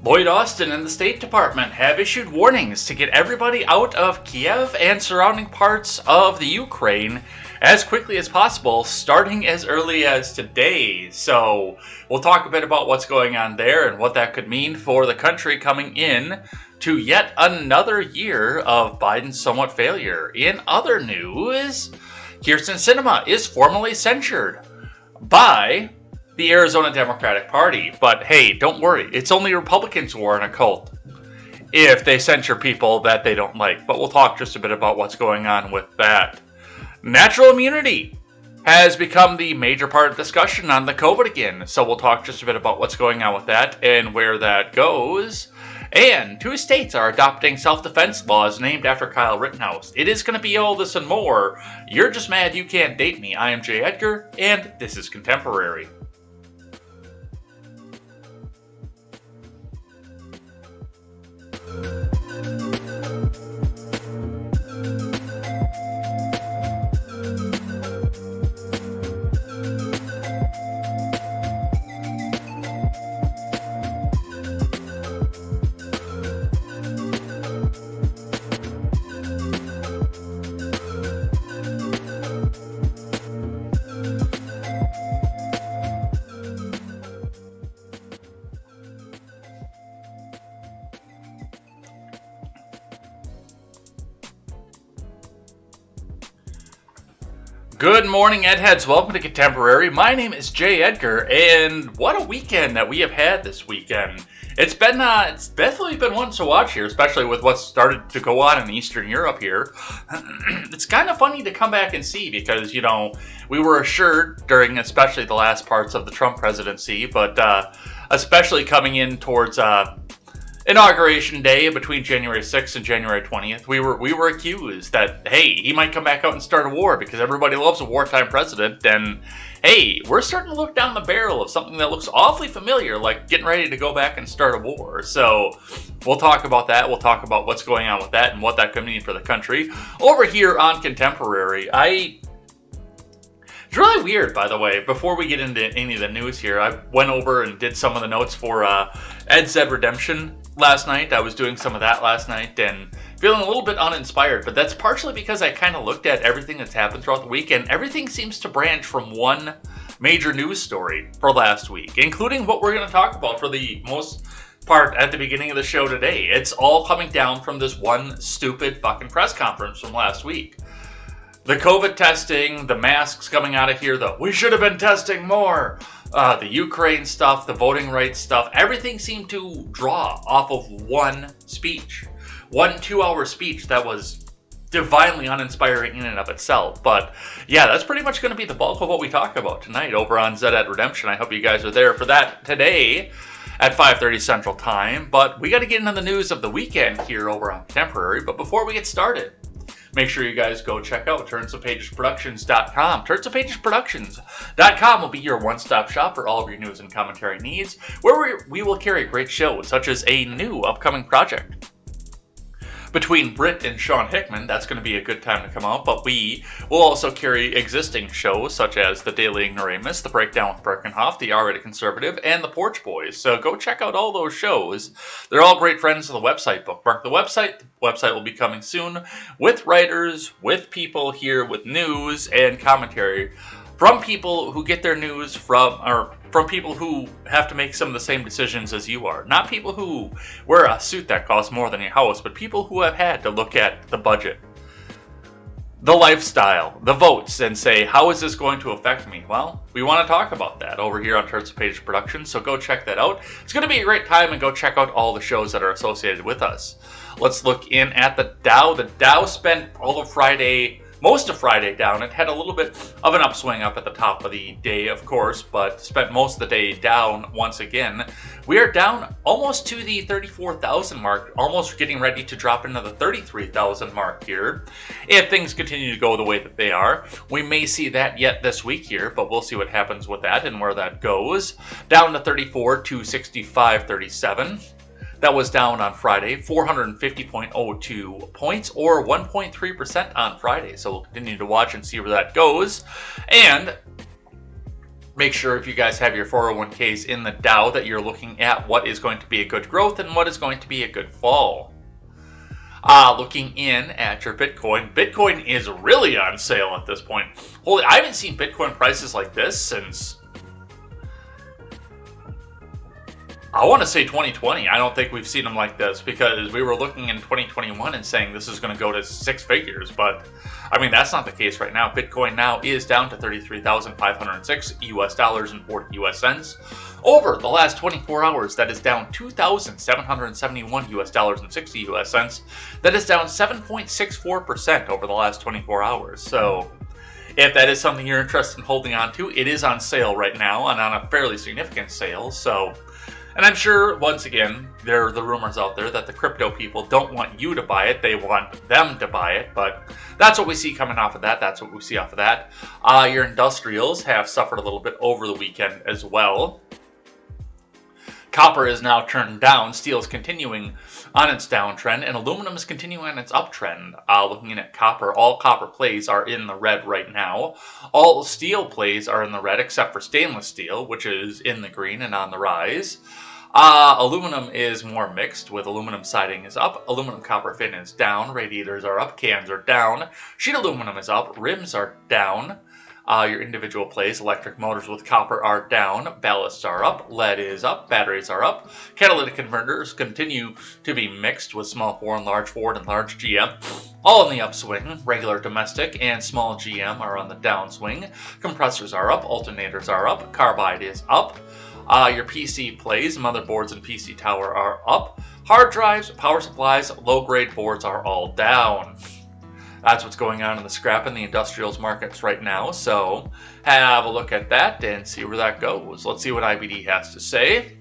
Lloyd Austin and the State Department have issued warnings to get everybody out of Kiev and surrounding parts of the Ukraine as quickly as possible, starting as early as today. So we'll talk a bit about what's going on there and what that could mean for the country coming in to yet another year of Biden's somewhat failure. In other news, Kyrsten Sinema is formally censured by the Arizona Democratic Party. But hey, don't worry, it's only Republicans who are in a cult if they censure people that they don't like. But we'll talk just a bit about what's going on with that. Natural immunity has become the major part of discussion on the COVID again. So we'll talk just a bit about what's going on with that and where that goes. And 2 states are adopting self-defense laws named after Kyle Rittenhouse. It is going to be all this and more. You're just mad you can't date me. I am Jay Edgar, and this is Contemporary. Good morning, Edheads. Welcome to Contemporary. My name is Jay Edgar, and what a weekend that we have had this weekend. It's definitely been one to watch here, especially with what's started to go on in Eastern Europe here. It's kind of funny to come back and see because, we were assured during especially the last parts of the Trump presidency, but especially coming in towards Inauguration Day between January 6th and January 20th, we were accused that, hey, he might come back out and start a war because everybody loves a wartime president. And, hey, we're starting to look down the barrel of something that looks awfully familiar, like getting ready to go back and start a war. So we'll talk about that. We'll talk about what's going on with that and what that could mean for the country. Over here on Contemporary, it's really weird, by the way. Before we get into any of the news here, I went over and did some of the notes for KTZed Redemption last night. I was doing some of that last night and feeling a little bit uninspired, but that's partially because I kind of looked at everything that's happened throughout the week, and everything seems to branch from one major news story for last week, including what we're going to talk about for the most part at the beginning of the show today. It's all coming down from this one stupid fucking press conference from last week. The COVID testing, the masks coming out of here, we should have been testing more, the Ukraine stuff, the voting rights stuff, everything seemed to draw off of one speech. 1 2-hour speech that was divinely uninspiring in and of itself. But yeah, that's pretty much going to be the bulk of what we talk about tonight over on KTZed Redemption. I hope you guys are there for that today at 5:30 Central Time. But we got to get into the news of the weekend here over on Contemporary. But before we get started, make sure you guys go check out TurnsOfPagesProductions.com. TurnsOfPagesProductions.com will be your one-stop shop for all of your news and commentary needs, where we will carry great shows such as a new upcoming project between Britt and Sean Hickman. That's going to be a good time to come out, but we will also carry existing shows such as The Daily Ignoramus, The Breakdown with Birkenhoff, The R-Rated Conservative, and The Porch Boys. So go check out all those shows. They're all great friends of the website. Bookmark the website. The website will be coming soon with writers, with people here with news and commentary from people who get their news from people who have to make some of the same decisions as you are. Not people who wear a suit that costs more than your house, but people who have had to look at the budget, the lifestyle, the votes, and say, how is this going to affect me? Well, we want to talk about that over here on Turns of Pages Productions, so go check that out. It's going to be a great time, and go check out all the shows that are associated with us. Let's look in at the Dow. The Dow spent all of Friday, most of Friday down. It had a little bit of an upswing up at the top of the day, of course, but spent most of the day down once again. We are down almost to the 34,000 mark, almost getting ready to drop into the 33,000 mark here. If things continue to go the way that they are, we may see that yet this week here, but we'll see what happens with that and where that goes. Down to 34 to 65.37. That was down on Friday, 450.02 points, or 1.3% on Friday. So we'll continue to watch and see where that goes. And Make sure if you guys have your 401ks in the Dow that you're looking at what is going to be a good growth and what is going to be a good fall. Looking in at your Bitcoin, Bitcoin is really on sale at this point. Holy, I haven't seen Bitcoin prices like this since, I want to say 2020. I don't think we've seen them like this, because we were looking in 2021 and saying this is going to go to six figures, but I mean, that's not the case right now. Bitcoin now is down to $33,506 and 40 US cents. Over the last 24 hours, that is down $2,771 and 60 US cents. That is down 7.64% over the last 24 hours. So if that is something you're interested in holding on to, it is on sale right now and on a fairly significant sale. So, and I'm sure, once again, there are the rumors out there that the crypto people don't want you to buy it. They want them to buy it. But that's what we see coming off of that. That's what we see off of that. Your industrials have suffered a little bit over the weekend as well. Copper is now turned down. Steel is continuing on its downtrend, and aluminum is continuing on its uptrend. Looking at copper, all copper plays are in the red right now. All steel plays are in the red except for stainless steel, which is in the green and on the rise. Aluminum is more mixed, with aluminum siding is up, aluminum copper fin is down, radiators are up, cans are down, sheet aluminum is up, rims are down. Your individual plays, electric motors with copper are down, ballasts are up, lead is up, batteries are up. Catalytic converters continue to be mixed, with small Ford and large GM all in the upswing. Regular domestic and small GM are on the downswing. Compressors are up, alternators are up, carbide is up. Your PC plays, motherboards and PC tower are up. Hard drives, power supplies, low-grade boards are all down. That's what's going on in the scrap and the industrials markets right now. So have a look at that and see where that goes. Let's see what IBD has to say.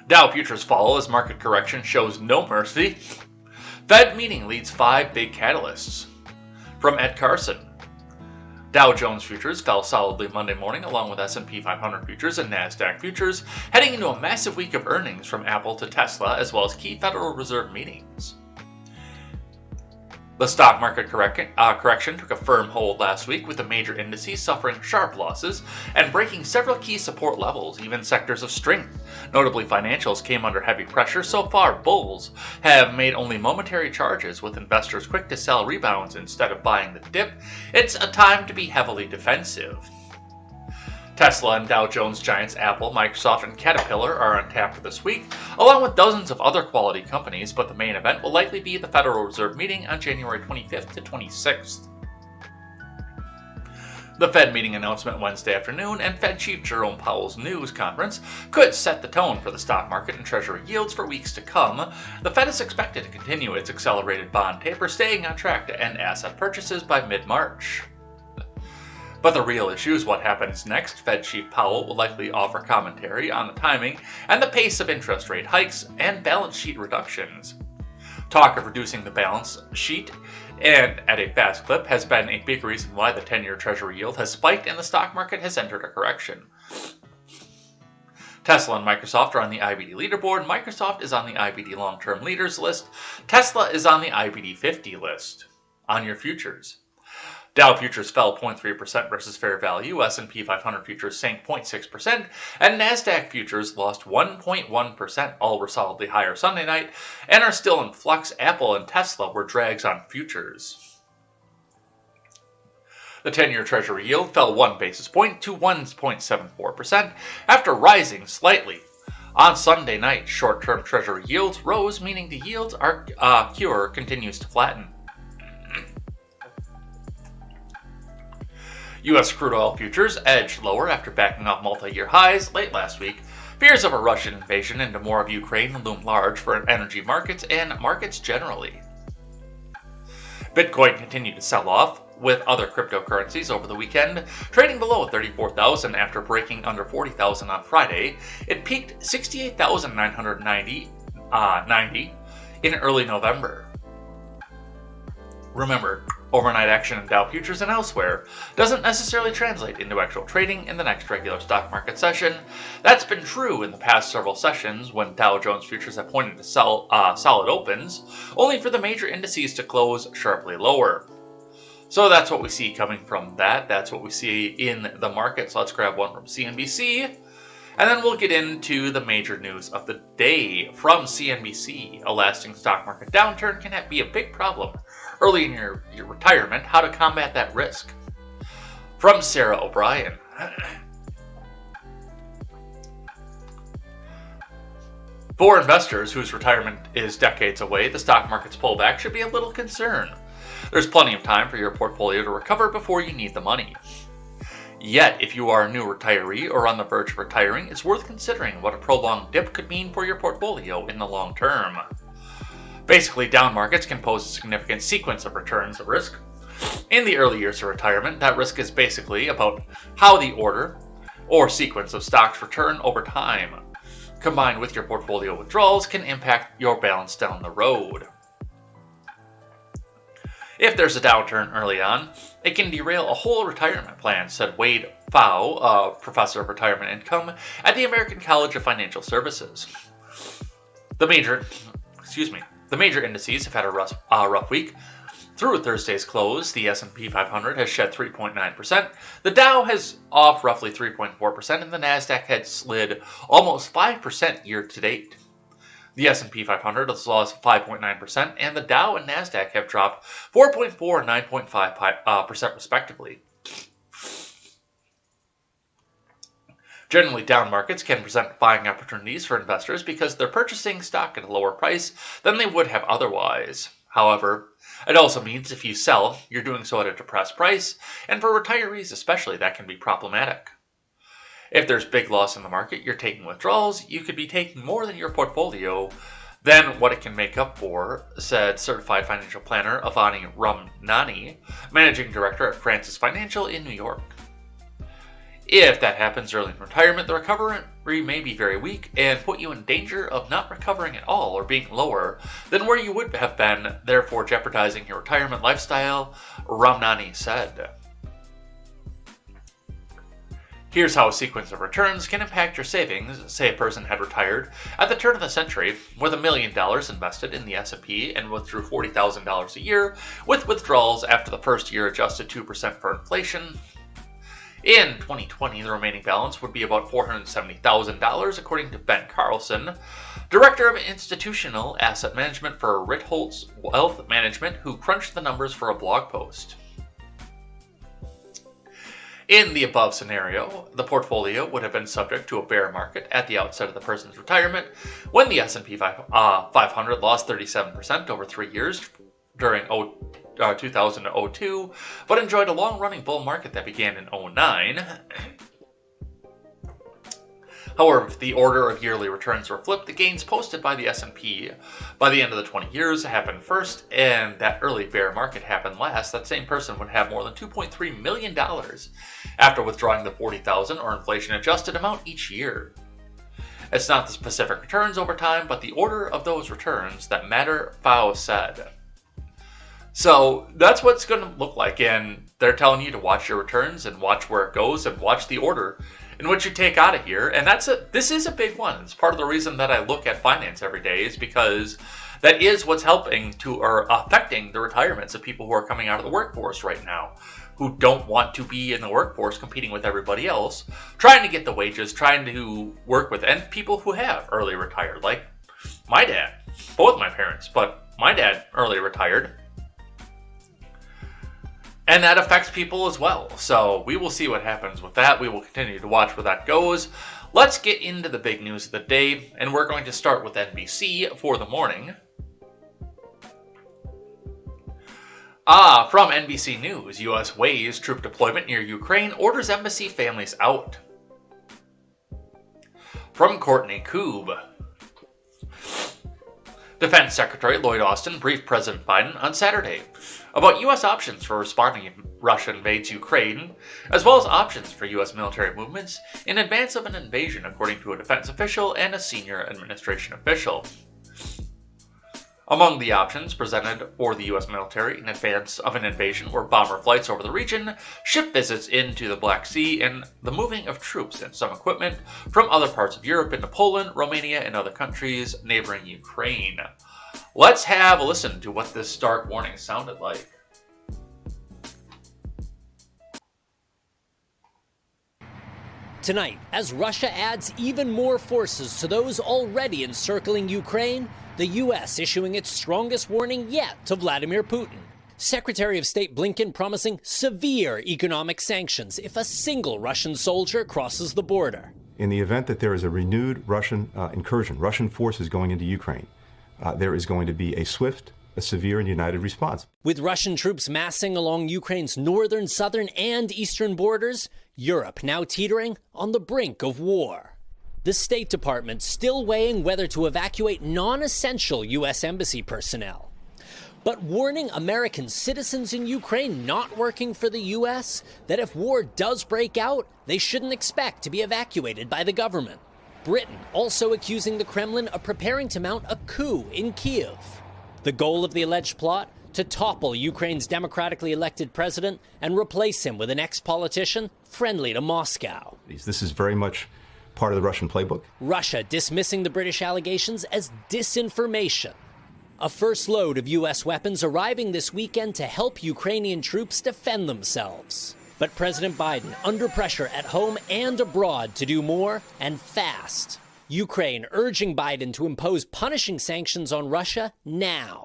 Dow futures fall as market correction shows no mercy. Fed meeting leads 5 big catalysts. From Ed Carson. Dow Jones futures fell solidly Monday morning, along with S&P 500 futures and NASDAQ futures, heading into a massive week of earnings from Apple to Tesla, as well as key Federal Reserve meetings. The stock market correction took a firm hold last week, with the major indices suffering sharp losses and breaking several key support levels. Even sectors of strength, notably financials, came under heavy pressure. So far, bulls have made only momentary charges, with investors quick to sell rebounds instead of buying the dip. It's a time to be heavily defensive. Tesla and Dow Jones giants Apple, Microsoft, and Caterpillar are on tap for this week, along with dozens of other quality companies, but the main event will likely be the Federal Reserve meeting on January 25th to 26th. The Fed meeting announcement Wednesday afternoon and Fed Chief Jerome Powell's news conference could set the tone for the stock market and Treasury yields for weeks to come. The Fed is expected to continue its accelerated bond taper, staying on track to end asset purchases by mid-March. But the real issue is what happens next. Fed Chief Powell will likely offer commentary on the timing and the pace of interest rate hikes and balance sheet reductions. Talk of reducing the balance sheet and at a fast clip has been a big reason why the 10-year Treasury yield has spiked and the stock market has entered a correction. Tesla and Microsoft are on the IBD leaderboard. Microsoft is on the IBD long-term leaders list. Tesla is on the IBD 50 list. On your futures. Dow futures fell 0.3% versus fair value, S&P 500 futures sank 0.6%, and NASDAQ futures lost 1.1%. All were solidly higher Sunday night and are still in flux. Apple and Tesla were drags on futures. The 10-year Treasury yield fell 1 basis point to 1.74% after rising slightly. On Sunday night, short-term Treasury yields rose, meaning the yields cure continues to flatten. U.S. crude oil futures edged lower after backing off multi-year highs late last week. Fears of a Russian invasion into more of Ukraine loom large for energy markets and markets generally. Bitcoin continued to sell off, with other cryptocurrencies over the weekend trading below 34,000 after breaking under 40,000 on Friday. It peaked 68,990 in early November. Remember, overnight action in Dow futures and elsewhere doesn't necessarily translate into actual trading in the next regular stock market session. That's been true in the past several sessions when Dow Jones futures have pointed to solid opens, only for the major indices to close sharply lower. So that's what we see coming from that. That's what we see in the markets. Let's grab one from CNBC. And then we'll get into the major news of the day from CNBC. A lasting stock market downturn can be a big problem early in your retirement. How to combat that risk. From Sarah O'Brien. For investors whose retirement is decades away, the stock market's pullback should be a little concern. There's plenty of time for your portfolio to recover before you need the money. Yet, if you are a new retiree or on the verge of retiring, it's worth considering what a prolonged dip could mean for your portfolio in the long term. Basically, down markets can pose a significant sequence of returns of risk. In the early years of retirement, that risk is basically about how the order or sequence of stocks return over time, combined with your portfolio withdrawals, can impact your balance down the road. If there's a downturn early on, it can derail a whole retirement plan, said Wade Pfau, a professor of retirement income at the American College of Financial Services. The major indices have had a rough week. Through Thursday's close, the S&P 500 has shed 3.9%, the Dow has off roughly 3.4%, and the Nasdaq had slid almost 5% year to date. The S&P 500 has lost 5.9%, and the Dow and Nasdaq have dropped 4.4% and 9.5% respectively. Generally, down markets can present buying opportunities for investors because they're purchasing stock at a lower price than they would have otherwise. However, it also means if you sell, you're doing so at a depressed price, and for retirees especially, that can be problematic. If there's big loss in the market, you're taking withdrawals, you could be taking more than your portfolio than what it can make up for, said certified financial planner Avani Ramnani, managing director at Francis Financial in New York. If that happens early in retirement, the recovery may be very weak and put you in danger of not recovering at all or being lower than where you would have been, therefore jeopardizing your retirement lifestyle, Ramnani said. Here's how a sequence of returns can impact your savings. Say a person had retired at the turn of the century with $1 million invested in the S&P and withdrew $40,000 a year, with withdrawals after the first year adjusted 2% for inflation. In 2020, the remaining balance would be about $470,000, according to Ben Carlson, Director of Institutional Asset Management for Ritholtz Wealth Management, who crunched the numbers for a blog post. In the above scenario, the portfolio would have been subject to a bear market at the outset of the person's retirement when the S&P 500 lost 37% over 3 years during 2002, but enjoyed a long-running bull market that began in 2009. However, if the order of yearly returns were flipped, the gains posted by the S&P by the end of the 20 years happened first, and that early bear market happened last, that same person would have more than $2.3 million after withdrawing the $40,000 or inflation-adjusted amount each year. It's not the specific returns over time, but the order of those returns that matter, Pfau said. So that's what it's going to look like, and they're telling you to watch your returns and watch where it goes and watch the order in which you take out of here. And this is a big one. It's part of the reason that I look at finance every day, is because that is what's helping to or affecting the retirements of people who are coming out of the workforce right now, who don't want to be in the workforce competing with everybody else, trying to get the wages, trying to work with, and people who have early retired, like my dad, both my parents, but my dad early retired. And that affects people as well. So we will see what happens with that. We will continue to watch where that goes. Let's get into the big news of the day, and we're going to start with NBC for the morning. From NBC News, U.S. weighs troop deployment near Ukraine, orders embassy families out. From Courtney Koob. Defense Secretary Lloyd Austin briefed President Biden on Saturday about U.S. options for responding if Russia invades Ukraine, as well as options for U.S. military movements in advance of an invasion, according to a defense official and a senior administration official. Among the options presented for the U.S. military in advance of an invasion were bomber flights over the region, ship visits into the Black Sea, and the moving of troops and some equipment from other parts of Europe into Poland, Romania, and other countries neighboring Ukraine. Let's have a listen to what this stark warning sounded like. Tonight, as Russia adds even more forces to those already encircling Ukraine, the U.S. issuing its strongest warning yet to Vladimir Putin. Secretary of State Blinken promising severe economic sanctions if a single Russian soldier crosses the border. In the event that there is a renewed Russian incursion, Russian forces going into Ukraine, there is going to be a swift, a severe, and united response. With Russian troops massing along Ukraine's northern, southern, and eastern borders, Europe now teetering on the brink of war. The State Department still weighing whether to evacuate non-essential U.S. embassy personnel, but warning American citizens in Ukraine not working for the U.S. that if war does break out, they shouldn't expect to be evacuated by the government. Britain also accusing the Kremlin of preparing to mount a coup in Kyiv. The goal of the alleged plot? To topple Ukraine's democratically elected president and replace him with an ex-politician friendly to Moscow. This is very much part of the Russian playbook. Russia dismissing the British allegations as disinformation. A first load of U.S. weapons arriving this weekend to help Ukrainian troops defend themselves. But President Biden under pressure at home and abroad to do more and fast. Ukraine urging Biden to impose punishing sanctions on Russia now.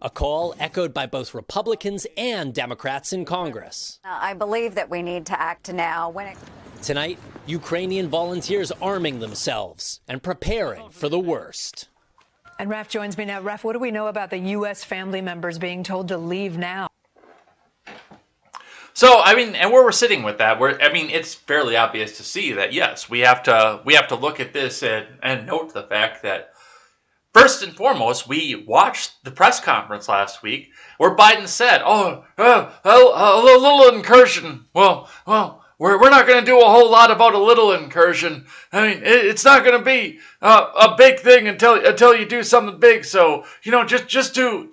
A call echoed by both Republicans and Democrats in Congress. I believe that we need to act now. Tonight, Ukrainian volunteers arming themselves and preparing for the worst. And Raf joins me now. Raf, what do we know about the U.S. family members being told to leave now? So, and where we're sitting with that, it's fairly obvious to see that, yes, we have to look at this and note the fact that, first and foremost, we watched the press conference last week where Biden said, a little incursion. Well, we're not going to do a whole lot about a little incursion. It's not going to be a big thing until you do something big. So, just do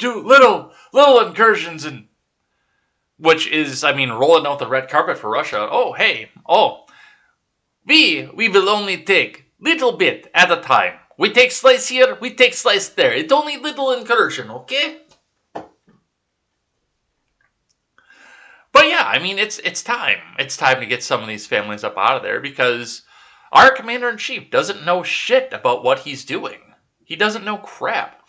little incursions, and which is, rolling out the red carpet for Russia. We will only take little bit at a time. We take slice here, we take slice there. It's only little incursion, okay? But yeah, it's time. It's time to get some of these families up out of there because our commander-in-chief doesn't know shit about what he's doing. He doesn't know crap.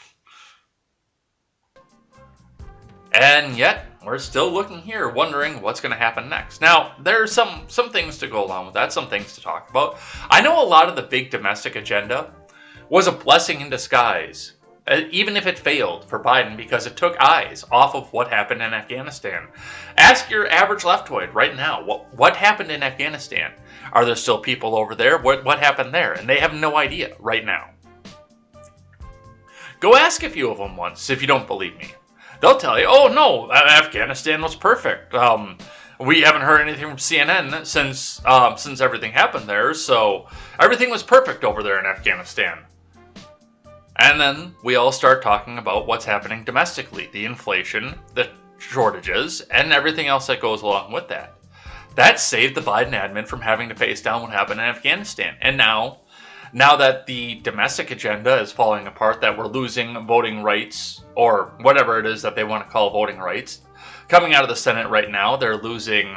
And yet, we're still looking here, wondering what's going to happen next. Now, there's some things to go along with that, some things to talk about. I know a lot of the big domestic agenda was a blessing in disguise, even if it failed for Biden, because it took eyes off of what happened in Afghanistan. Ask your average leftoid right now, what happened in Afghanistan? Are there still people over there? What happened there? And they have no idea right now. Go ask a few of them once if you don't believe me. They'll tell you, oh no, Afghanistan was perfect. We haven't heard anything from CNN since everything happened there, so everything was perfect over there in Afghanistan. And then we all start talking about what's happening domestically, the inflation, the shortages, and everything else that goes along with that. That saved the Biden admin from having to face down what happened in Afghanistan. And now that the domestic agenda is falling apart, that we're losing voting rights, or whatever it is that they want to call voting rights, coming out of the Senate right now, they're losing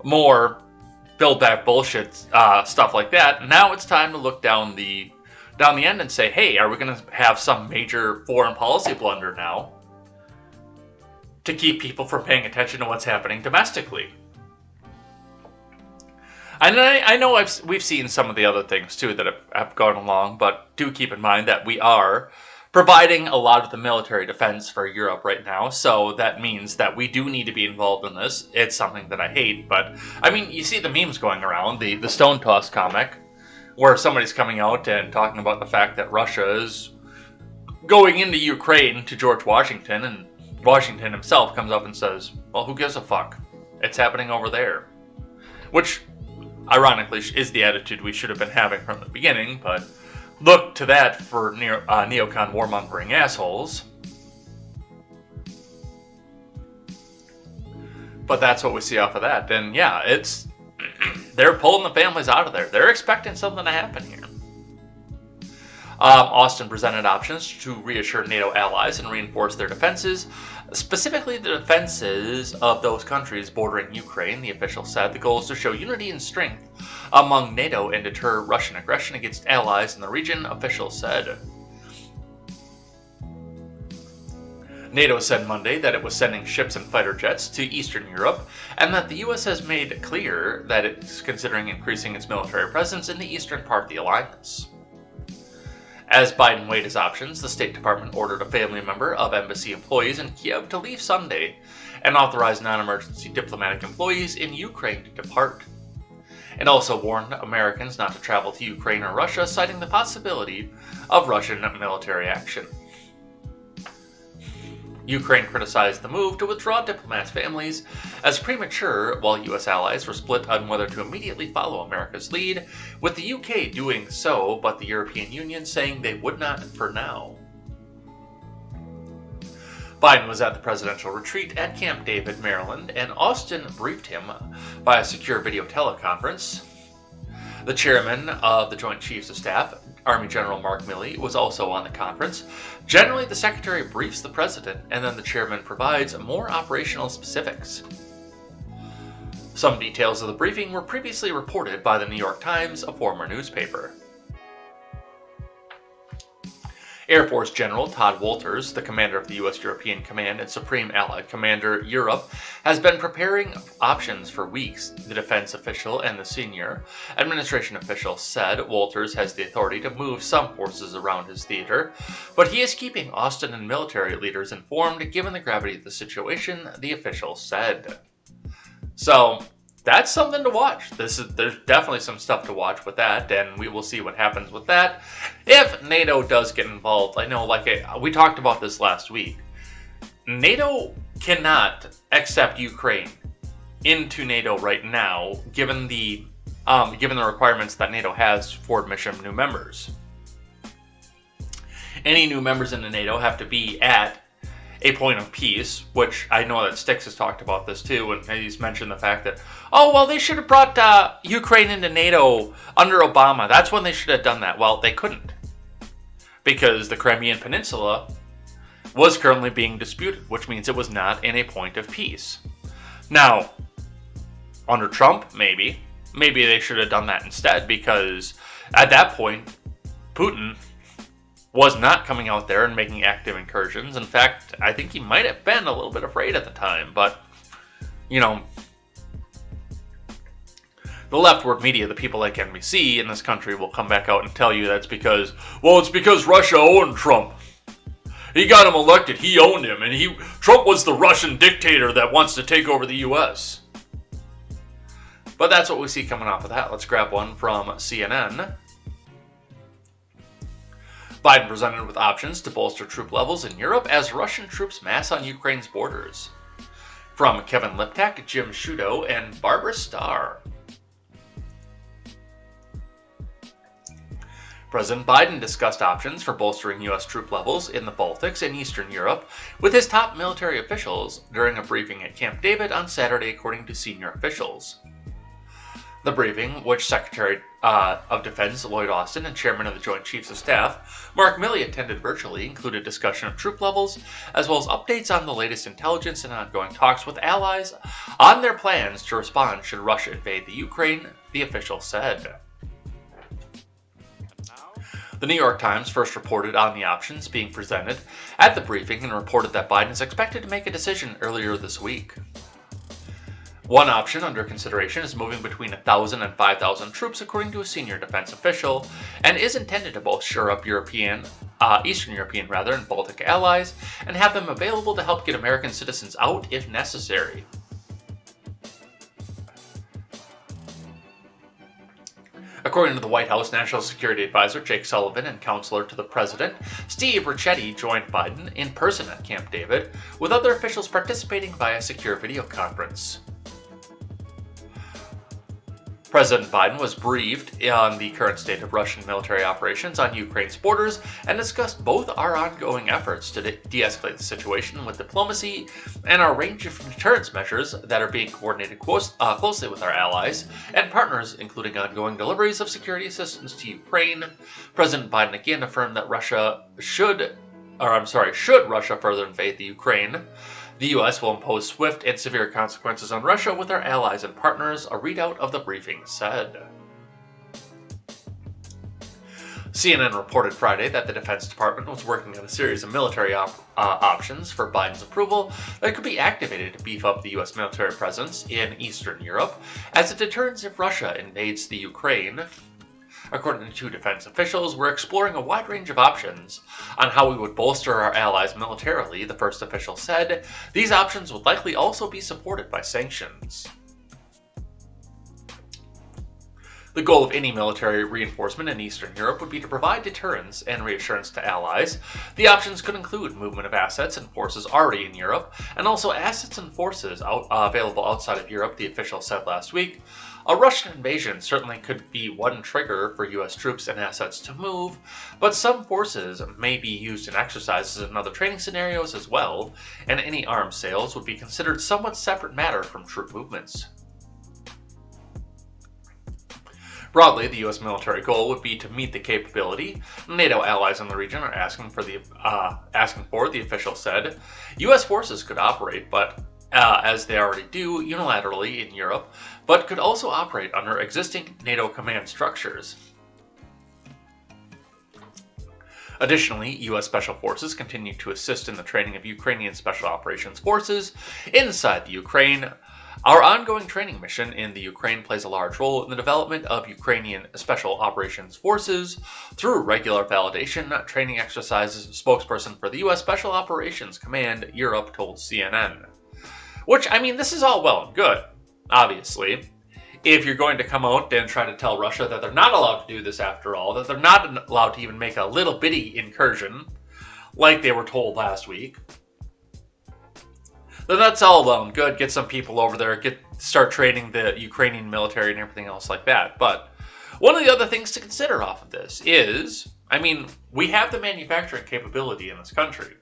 more Build Back bullshit stuff like that. Now it's time to look down the end and say, hey, are we going to have some major foreign policy blunder now to keep people from paying attention to what's happening domestically? And I know we've seen some of the other things too that have gone along, but do keep in mind that we are providing a lot of the military defense for Europe right now, so that means that we do need to be involved in this. It's something that I hate, but you see the memes going around, the Stone Toss comic, where somebody's coming out and talking about the fact that Russia is going into Ukraine to George Washington, and Washington himself comes up and says, well, who gives a fuck? It's happening over there. Which, ironically, is the attitude we should have been having from the beginning, but look to that for neocon warmongering assholes. But that's what we see off of that. Then, yeah, they're pulling the families out of there. They're expecting something to happen here. Austin presented options to reassure NATO allies and reinforce their defenses, specifically the defenses of those countries bordering Ukraine. The official said the goal is to show unity and strength among NATO and deter Russian aggression against allies in the region, officials said. NATO said Monday that it was sending ships and fighter jets to Eastern Europe, and that the U.S. has made clear that it's considering increasing its military presence in the eastern part of the alliance. As Biden weighed his options, the State Department ordered a family member of embassy employees in Kiev to leave Sunday, and authorized non-emergency diplomatic employees in Ukraine to depart. It also warned Americans not to travel to Ukraine or Russia, citing the possibility of Russian military action. Ukraine criticized the move to withdraw diplomats' families as premature, while U.S. allies were split on whether to immediately follow America's lead, with the UK doing so, but the European Union saying they would not for now. Biden was at the presidential retreat at Camp David, Maryland, and Austin briefed him by a secure video teleconference. The chairman of the Joint Chiefs of Staff, Army General Mark Milley, was also on the conference. Generally, the secretary briefs the president, and then the chairman provides more operational specifics. Some details of the briefing were previously reported by the New York Times, a former newspaper. Air Force General Todd Wolters, the commander of the U.S. European Command and Supreme Allied Commander Europe, has been preparing options for weeks, the defense official and the senior administration official said. Wolters has the authority to move some forces around his theater, but he is keeping Austin and military leaders informed given the gravity of the situation, the official said. So, that's something to watch. There's definitely some stuff to watch with that, and we will see what happens with that if NATO does get involved. I know, we talked about this last week. NATO cannot accept Ukraine into NATO right now, given the requirements that NATO has for admission of new members. Any new members into NATO have to be at a point of peace, which I know that Styx has talked about this too, and he's mentioned the fact that, they should have brought Ukraine into NATO under Obama. That's when they should have done that. Well, they couldn't, because the Crimean Peninsula was currently being disputed, which means it was not in a point of peace. Now, under Trump, maybe they should have done that instead, because at that point, Putin was not coming out there and making active incursions. In fact, I think he might have been a little bit afraid at the time, but, the leftward media, the people like NBC in this country, will come back out and tell you that's because, it's because Russia owned Trump. He got him elected, he owned him, and Trump was the Russian dictator that wants to take over the U.S. But that's what we see coming off of that. Let's grab one from CNN. Biden presented with options to bolster troop levels in Europe as Russian troops mass on Ukraine's borders. From Kevin Liptak, Jim Shudo, and Barbara Starr. President Biden discussed options for bolstering U.S. troop levels in the Baltics and Eastern Europe with his top military officials during a briefing at Camp David on Saturday, according to senior officials. The briefing, which Secretary of Defense Lloyd Austin and Chairman of the Joint Chiefs of Staff Mark Milley attended virtually, included discussion of troop levels, as well as updates on the latest intelligence and ongoing talks with allies on their plans to respond should Russia invade the Ukraine, the official said. The New York Times first reported on the options being presented at the briefing and reported that Biden is expected to make a decision earlier this week. One option under consideration is moving between 1,000 and 5,000 troops, according to a senior defense official, and is intended to both shore up Eastern European and Baltic allies, and have them available to help get American citizens out if necessary. According to the White House National Security Advisor Jake Sullivan and counselor to the president, Steve Ricchetti, joined Biden in person at Camp David, with other officials participating via secure video conference. President Biden was briefed on the current state of Russian military operations on Ukraine's borders and discussed both our ongoing efforts to de-escalate the situation with diplomacy and our range of deterrence measures that are being coordinated closely with our allies and partners, including ongoing deliveries of security assistance to Ukraine. President Biden again affirmed that should Russia further invade the Ukraine, the U.S. will impose swift and severe consequences on Russia with our allies and partners, a readout of the briefing said. CNN reported Friday that the Defense Department was working on a series of military options for Biden's approval that could be activated to beef up the U.S. military presence in Eastern Europe as a deterrent if Russia invades the Ukraine. According to two defense officials, we're exploring a wide range of options on how we would bolster our allies militarily, the first official said. These options would likely also be supported by sanctions. The goal of any military reinforcement in Eastern Europe would be to provide deterrence and reassurance to allies. The options could include movement of assets and forces already in Europe, and also assets and forces available outside of Europe, the official said last week. A Russian invasion certainly could be one trigger for U.S. troops and assets to move, but some forces may be used in exercises and other training scenarios as well, and any arms sales would be considered somewhat separate matter from troop movements. Broadly, the U.S. military goal would be to meet the capability NATO allies in the region are asking for, the official said. U.S. forces could operate, but as they already do unilaterally in Europe, but could also operate under existing NATO command structures. Additionally, U.S. Special Forces continue to assist in the training of Ukrainian Special Operations Forces inside the Ukraine. Our ongoing training mission in the Ukraine plays a large role in the development of Ukrainian Special Operations Forces through regular validation training exercises, spokesperson for the U.S. Special Operations Command Europe told CNN. Which, I mean, this is all well and good, obviously. If you're going to come out and try to tell Russia that they're not allowed to do this after all, that they're not allowed to even make a little bitty incursion, like they were told last week, then that's all well and good. Get some people over there, start training the Ukrainian military and everything else like that. But one of the other things to consider off of this is, I mean, we have the manufacturing capability in this country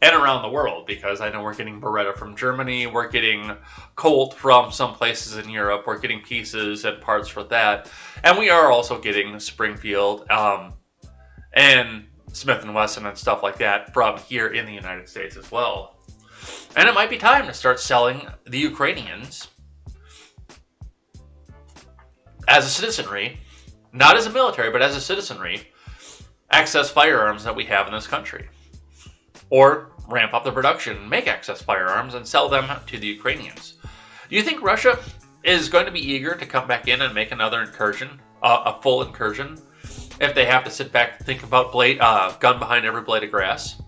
and around the world, because I know we're getting Beretta from Germany, we're getting Colt from some places in Europe, we're getting pieces and parts for that, and we are also getting Springfield and Smith & Wesson and stuff like that from here in the United States as well. And it might be time to start selling the Ukrainians as a citizenry, not as a military, but as a citizenry, excess firearms that we have in this country. Or ramp up the production, make excess firearms, and sell them to the Ukrainians. Do you think Russia is going to be eager to come back in and make another incursion, a full incursion, if they have to sit back and think about gun behind every blade of grass?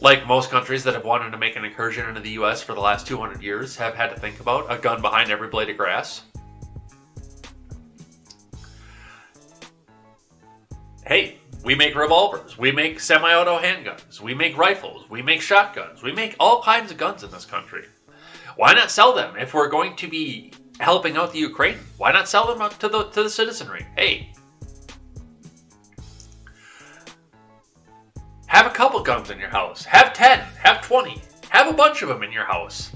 Like most countries that have wanted to make an incursion into the U.S. for the last 200 years have had to think about a gun behind every blade of grass. Hey, we make revolvers, we make semi-auto handguns, we make rifles, we make shotguns, we make all kinds of guns in this country. Why not sell them if we're going to be helping out the Ukraine? Why not sell them to the citizenry? Hey, have a couple guns in your house. Have 10, have 20, have a bunch of them in your house.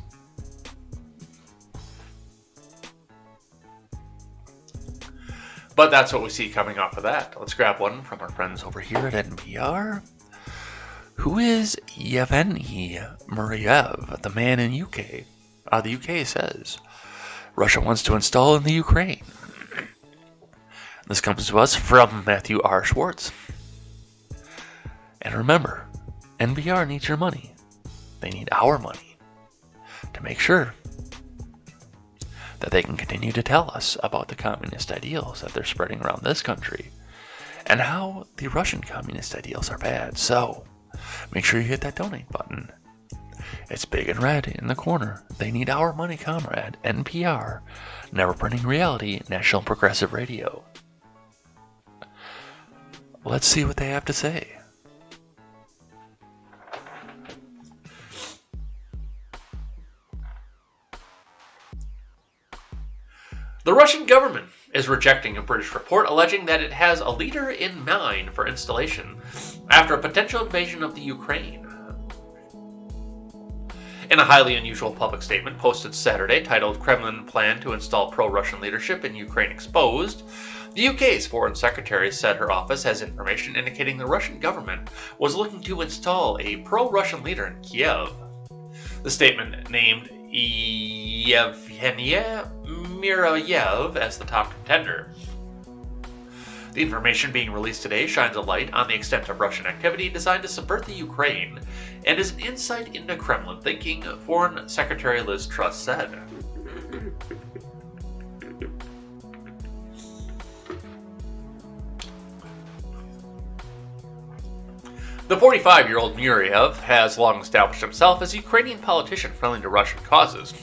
But that's what we see coming off of that. Let's grab one from our friends over here at NPR. Who is Yevgeny Muryev, the man in UK? The UK says, Russia wants to install in the Ukraine. This comes to us from Matthew R. Schwartz. And remember, NPR needs your money. They need our money to make sure that they can continue to tell us about the communist ideals that they're spreading around this country and how the Russian communist ideals are bad. So make sure you hit that donate button. It's big and red in the corner. They need our money, comrade. NPR, Never Printing Reality, National Progressive Radio. Let's see what they have to say. The Russian government is rejecting a British report alleging that it has a leader in mind for installation after a potential invasion of the Ukraine. In a highly unusual public statement posted Saturday titled Kremlin Plan to Install Pro-Russian Leadership in Ukraine Exposed, the UK's Foreign Secretary said her office has information indicating the Russian government was looking to install a pro-Russian leader in Kiev. The statement named Yevgeny Muryev as the top contender. The information being released today shines a light on the extent of Russian activity designed to subvert the Ukraine and is an insight into Kremlin thinking, Foreign Secretary Liz Truss said. The 45-year-old Muriev has long established himself as a Ukrainian politician friendly to Russian causes.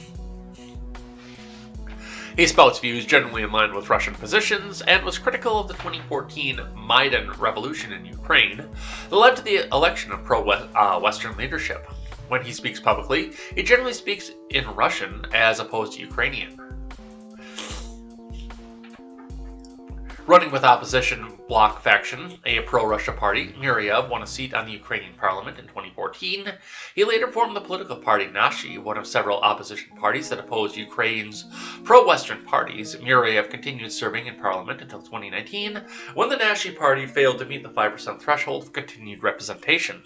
He spouts views generally in line with Russian positions and was critical of the 2014 Maidan revolution in Ukraine that led to the election of pro-Western leadership. When he speaks publicly, he generally speaks in Russian as opposed to Ukrainian. Running with opposition bloc faction, a pro-Russia party, Muriev won a seat on the Ukrainian parliament in 2014. He later formed the political party Nashi, one of several opposition parties that opposed Ukraine's pro-Western parties. Muriev continued serving in parliament until 2019, when the Nashi party failed to meet the 5% threshold for continued representation.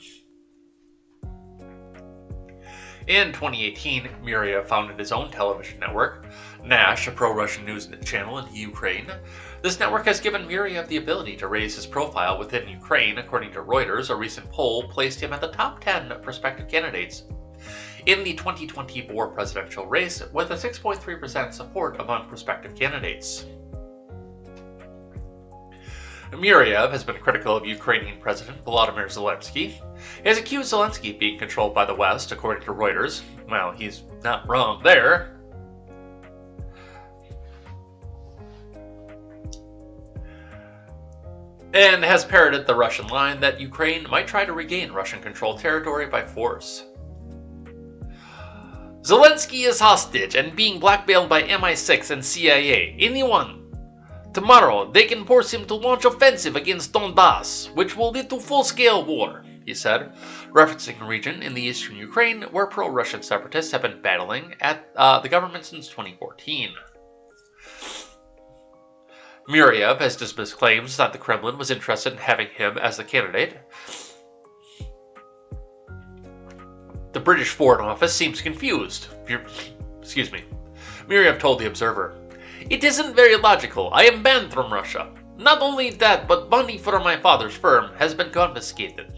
In 2018, Muriev founded his own television network, Nash, a pro-Russian news channel in Ukraine. This network has given Muriev the ability to raise his profile within Ukraine. According to Reuters, a recent poll placed him at the top 10 prospective candidates in the 2024 presidential race, with a 6.3% support among prospective candidates. Muriev has been critical of Ukrainian President Volodymyr Zelensky. He has accused Zelensky of being controlled by the West, according to Reuters. Well, he's not wrong there. And has parroted the Russian line that Ukraine might try to regain Russian-controlled territory by force. Zelensky is hostage and being blackmailed by MI6 and CIA. Anyone? Tomorrow, they can force him to launch offensive against Donbass, which will lead to full-scale war, he said, referencing a region in the eastern Ukraine where pro-Russian separatists have been battling at the government since 2014. Muriev has dismissed claims that the Kremlin was interested in having him as the candidate. The British Foreign Office seems confused. Muriev told The Observer, "It isn't very logical. I am banned from Russia. Not only that, but money for my father's firm has been confiscated."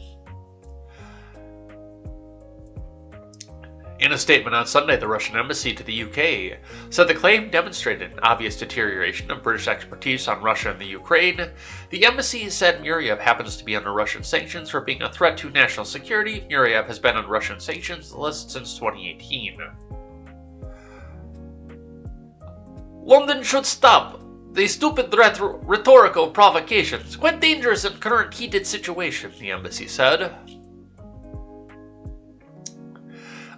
In a statement on Sunday, the Russian embassy to the UK said the claim demonstrated an obvious deterioration of British expertise on Russia and the Ukraine. The embassy said Muriev happens to be under Russian sanctions for being a threat to national security. Muriev has been on Russian sanctions list since 2018. London should stop the stupid rhetorical provocations. Quite dangerous in current heated situation, the embassy said.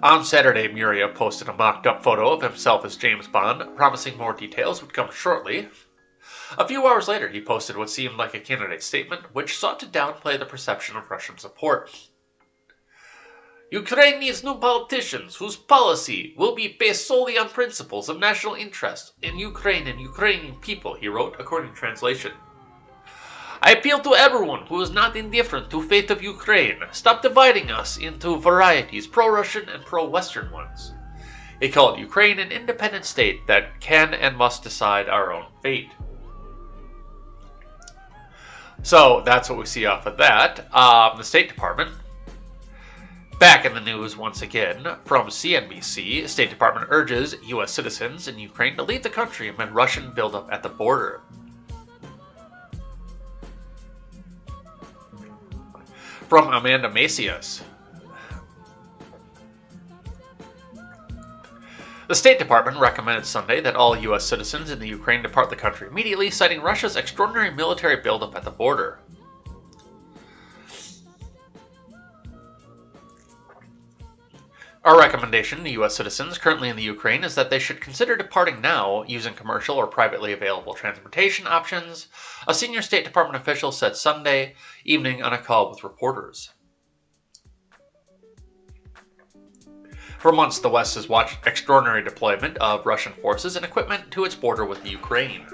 On Saturday, Muriev posted a mocked-up photo of himself as James Bond, promising more details would come shortly. A few hours later, he posted what seemed like a candidate statement, which sought to downplay the perception of Russian support. Ukraine needs new politicians whose policy will be based solely on principles of national interest in Ukraine and Ukrainian people, he wrote, according to translation. I appeal to everyone who is not indifferent to fate of Ukraine. Stop dividing us into varieties, pro-Russian and pro-Western ones. He called Ukraine an independent state that can and must decide our own fate. So that's what we see off of that. The State Department. Back in the news once again from CNBC. State Department urges U.S. citizens in Ukraine to leave the country amid Russian buildup at the border. From Amanda Macias. The State Department recommended Sunday that all U.S. citizens in the Ukraine depart the country immediately, citing Russia's extraordinary military buildup at the border. Our recommendation to U.S. citizens currently in the Ukraine is that they should consider departing now using commercial or privately available transportation options, a senior State Department official said Sunday evening on a call with reporters. For months, the West has watched extraordinary deployment of Russian forces and equipment to its border with the Ukraine.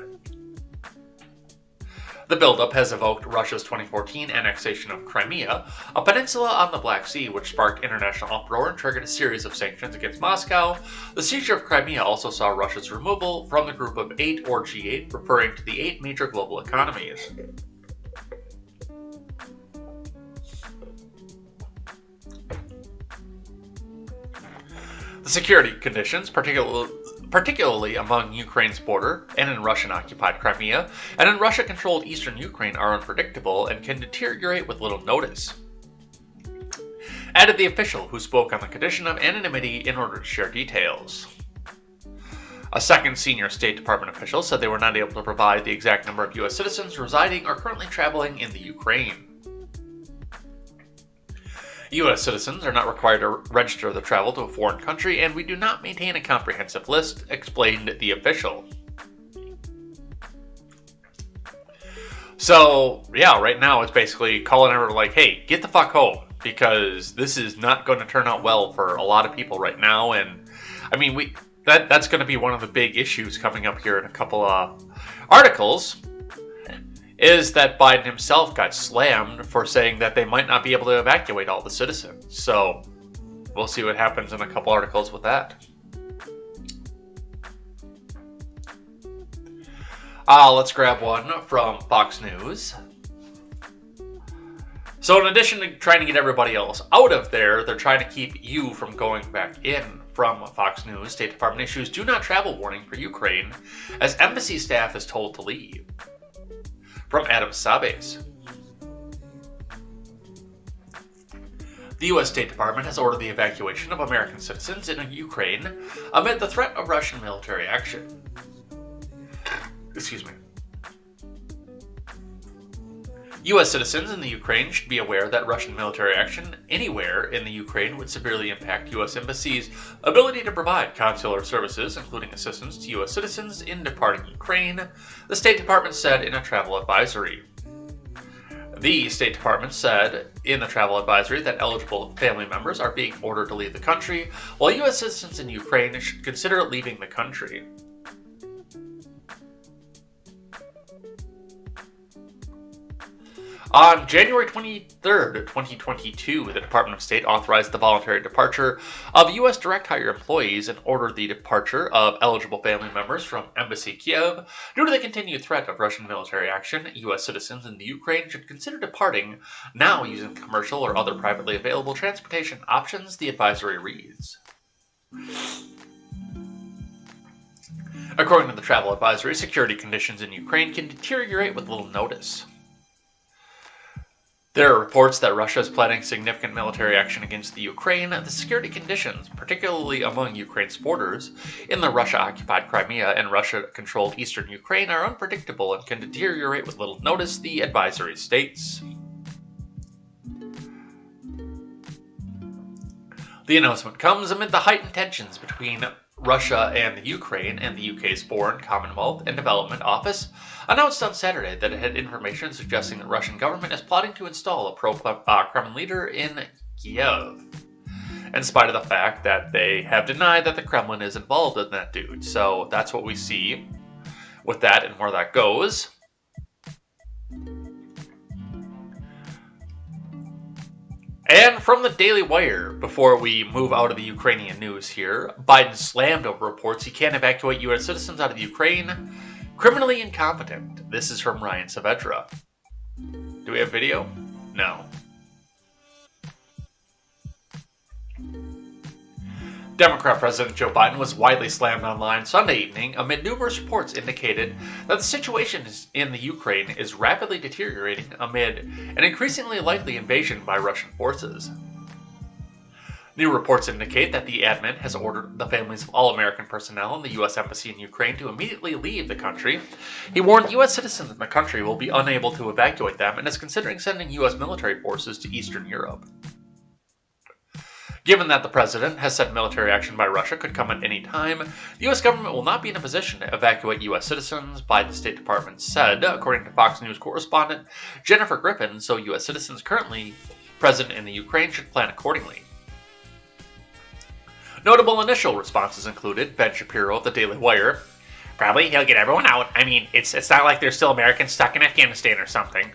The buildup has evoked Russia's 2014 annexation of Crimea, a peninsula on the Black Sea, which sparked international uproar and triggered a series of sanctions against Moscow. The seizure of Crimea also saw Russia's removal from the Group of Eight, or G8, referring to the 8 major global economies. The security conditions, particularly among Ukraine's border and in Russian-occupied Crimea and in Russia-controlled eastern Ukraine, are unpredictable and can deteriorate with little notice, added the official who spoke on the condition of anonymity in order to share details. A second senior State Department official said they were not able to provide the exact number of U.S. citizens residing or currently traveling in the Ukraine. U.S. citizens are not required to register their travel to a foreign country, and we do not maintain a comprehensive list, explained the official. So, yeah, right now it's basically calling everyone like, hey, get the fuck home, because this is not going to turn out well for a lot of people right now. And, I mean, that's going to be one of the big issues coming up here in a couple of articles, is that Biden himself got slammed for saying that they might not be able to evacuate all the citizens. So we'll see what happens in a couple articles with that. Let's grab one from Fox News. So in addition to trying to get everybody else out of there, they're trying to keep you from going back in. From Fox News, State Department issues do not travel warning for Ukraine as embassy staff is told to leave. From Adam Sabes. The U.S. State Department has ordered the evacuation of American citizens in Ukraine amid the threat of Russian military action. Excuse me. U.S. citizens in the Ukraine should be aware that Russian military action anywhere in the Ukraine would severely impact U.S. embassies' ability to provide consular services, including assistance to U.S. citizens in departing Ukraine, the State Department said in a travel advisory. The State Department said in the travel advisory that eligible family members are being ordered to leave the country, while U.S. citizens in Ukraine should consider leaving the country. On January 23rd, 2022, the Department of State authorized the voluntary departure of U.S. direct hire employees and ordered the departure of eligible family members from Embassy Kiev. Due to the continued threat of Russian military action, U.S. citizens in the Ukraine should consider departing now using commercial or other privately available transportation options, the advisory reads. According to the travel advisory, security conditions in Ukraine can deteriorate with little notice. There are reports that Russia is planning significant military action against the Ukraine. The security conditions, particularly among Ukraine's borders, in the Russia-occupied Crimea and Russia-controlled eastern Ukraine, are unpredictable and can deteriorate with little notice, the advisory states. The announcement comes amid the heightened tensions between Russia and the Ukraine, and the UK's Foreign, Commonwealth and Development Office announced on Saturday that it had information suggesting the Russian government is plotting to install a pro-Kremlin leader in Kiev, in spite of the fact that they have denied that the Kremlin is involved in that dude. So that's what we see with that and where that goes. And from the Daily Wire, before we move out of the Ukrainian news here, Biden slammed over reports he can't evacuate U.S. citizens out of the Ukraine. Criminally incompetent. This is from Ryan Saavedra. Do we have video? No. Democrat President Joe Biden was widely slammed online Sunday evening amid numerous reports indicated that the situation in the Ukraine is rapidly deteriorating amid an increasingly likely invasion by Russian forces. New reports indicate that the admin has ordered the families of all American personnel in the U.S. Embassy in Ukraine to immediately leave the country. He warned U.S. citizens in the country will be unable to evacuate them and is considering sending U.S. military forces to Eastern Europe. Given that the president has said military action by Russia could come at any time, the U.S. government will not be in a position to evacuate U.S. citizens, Biden's State Department said, according to Fox News correspondent Jennifer Griffin, so U.S. citizens currently present in the Ukraine should plan accordingly. Notable initial responses included Ben Shapiro of the Daily Wire. Probably he'll get everyone out. I mean, it's not like there's still Americans stuck in Afghanistan or something.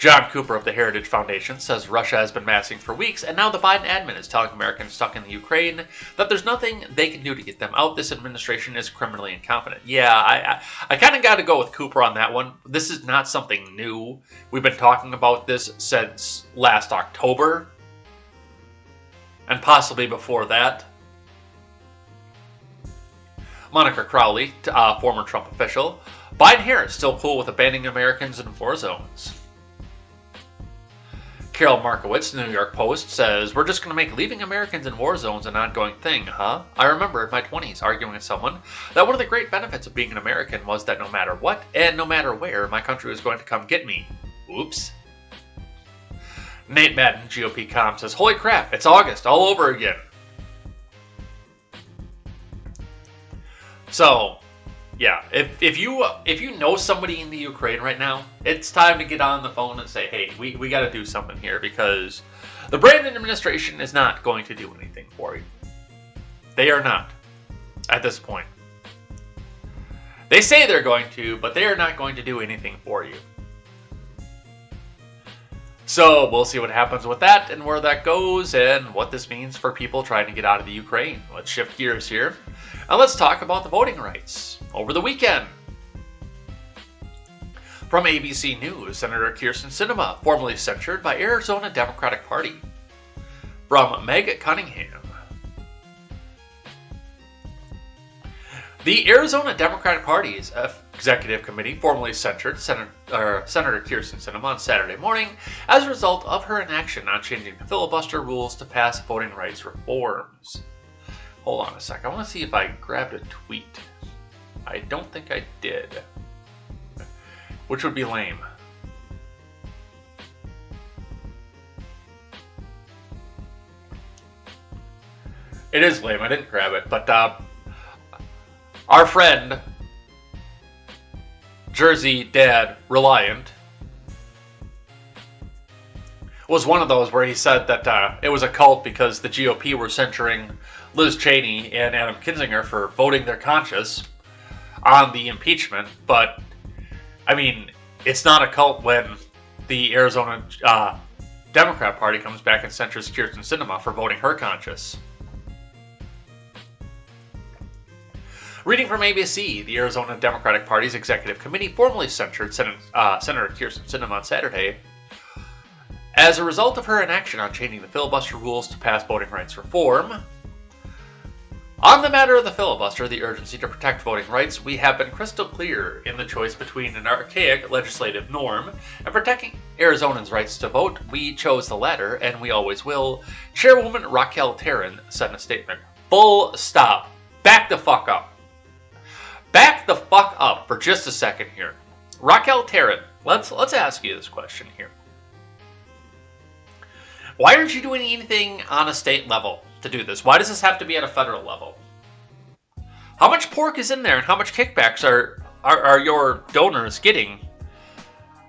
John Cooper of the Heritage Foundation says Russia has been massing for weeks, and now the Biden admin is telling Americans stuck in the Ukraine that there's nothing they can do to get them out. This administration is criminally incompetent. Yeah, I kind of got to go with Cooper on that one. This is not something new. We've been talking about this since last October, and possibly before that. Monica Crowley, former Trump official. Biden-Harris still cool with abandoning Americans in war zones. Carol Markowitz, the New York Post, says, we're just going to make leaving Americans in war zones an ongoing thing, huh? I remember in my 20s arguing with someone that one of the great benefits of being an American was that no matter what and no matter where, my country was going to come get me. Oops. Nate Madden, GOP comm, says, holy crap, it's August all over again. So, yeah, if you know somebody in the Ukraine right now, it's time to get on the phone and say, hey, we got to do something here, because the Brandon administration is not going to do anything for you. They are not, at this point. They say they're going to, but they are not going to do anything for you. So we'll see what happens with that and where that goes and what this means for people trying to get out of the Ukraine. Let's shift gears here and let's talk about the voting rights. Over the weekend, from ABC News, Senator Kyrsten Sinema, formally censured by Arizona Democratic Party. From Meg Cunningham. The Arizona Democratic Party's Executive Committee formally censured Senator Kyrsten Sinema on Saturday morning as a result of her inaction on changing the filibuster rules to pass voting rights reforms. Hold on a sec. I want to see if I grabbed a tweet. I don't think I did. Which would be lame. It is lame. I didn't grab it. But our friend, Jersey Dad Reliant, was one of those where he said that it was a cult because the GOP were censuring Liz Cheney and Adam Kinzinger for voting their conscience on the impeachment. But, I mean, it's not a cult when the Arizona Democrat Party comes back and censures Kyrsten Sinema for voting her conscience. Reading from ABC, the Arizona Democratic Party's Executive Committee formally censured Senator Kyrsten Sinema on Saturday as a result of her inaction on changing the filibuster rules to pass voting rights reform. On the matter of the filibuster, the urgency to protect voting rights, we have been crystal clear in the choice between an archaic legislative norm and protecting Arizonans' rights to vote. We chose the latter, and we always will. Chairwoman Raquel Taryn said in a statement. Full stop. Back the fuck up. Back the fuck up for just a second here. Raquel Taryn, let's ask you this question here. Why aren't you doing anything on a state level to do this? Why does this have to be at a federal level? How much pork is in there and how much kickbacks are your donors getting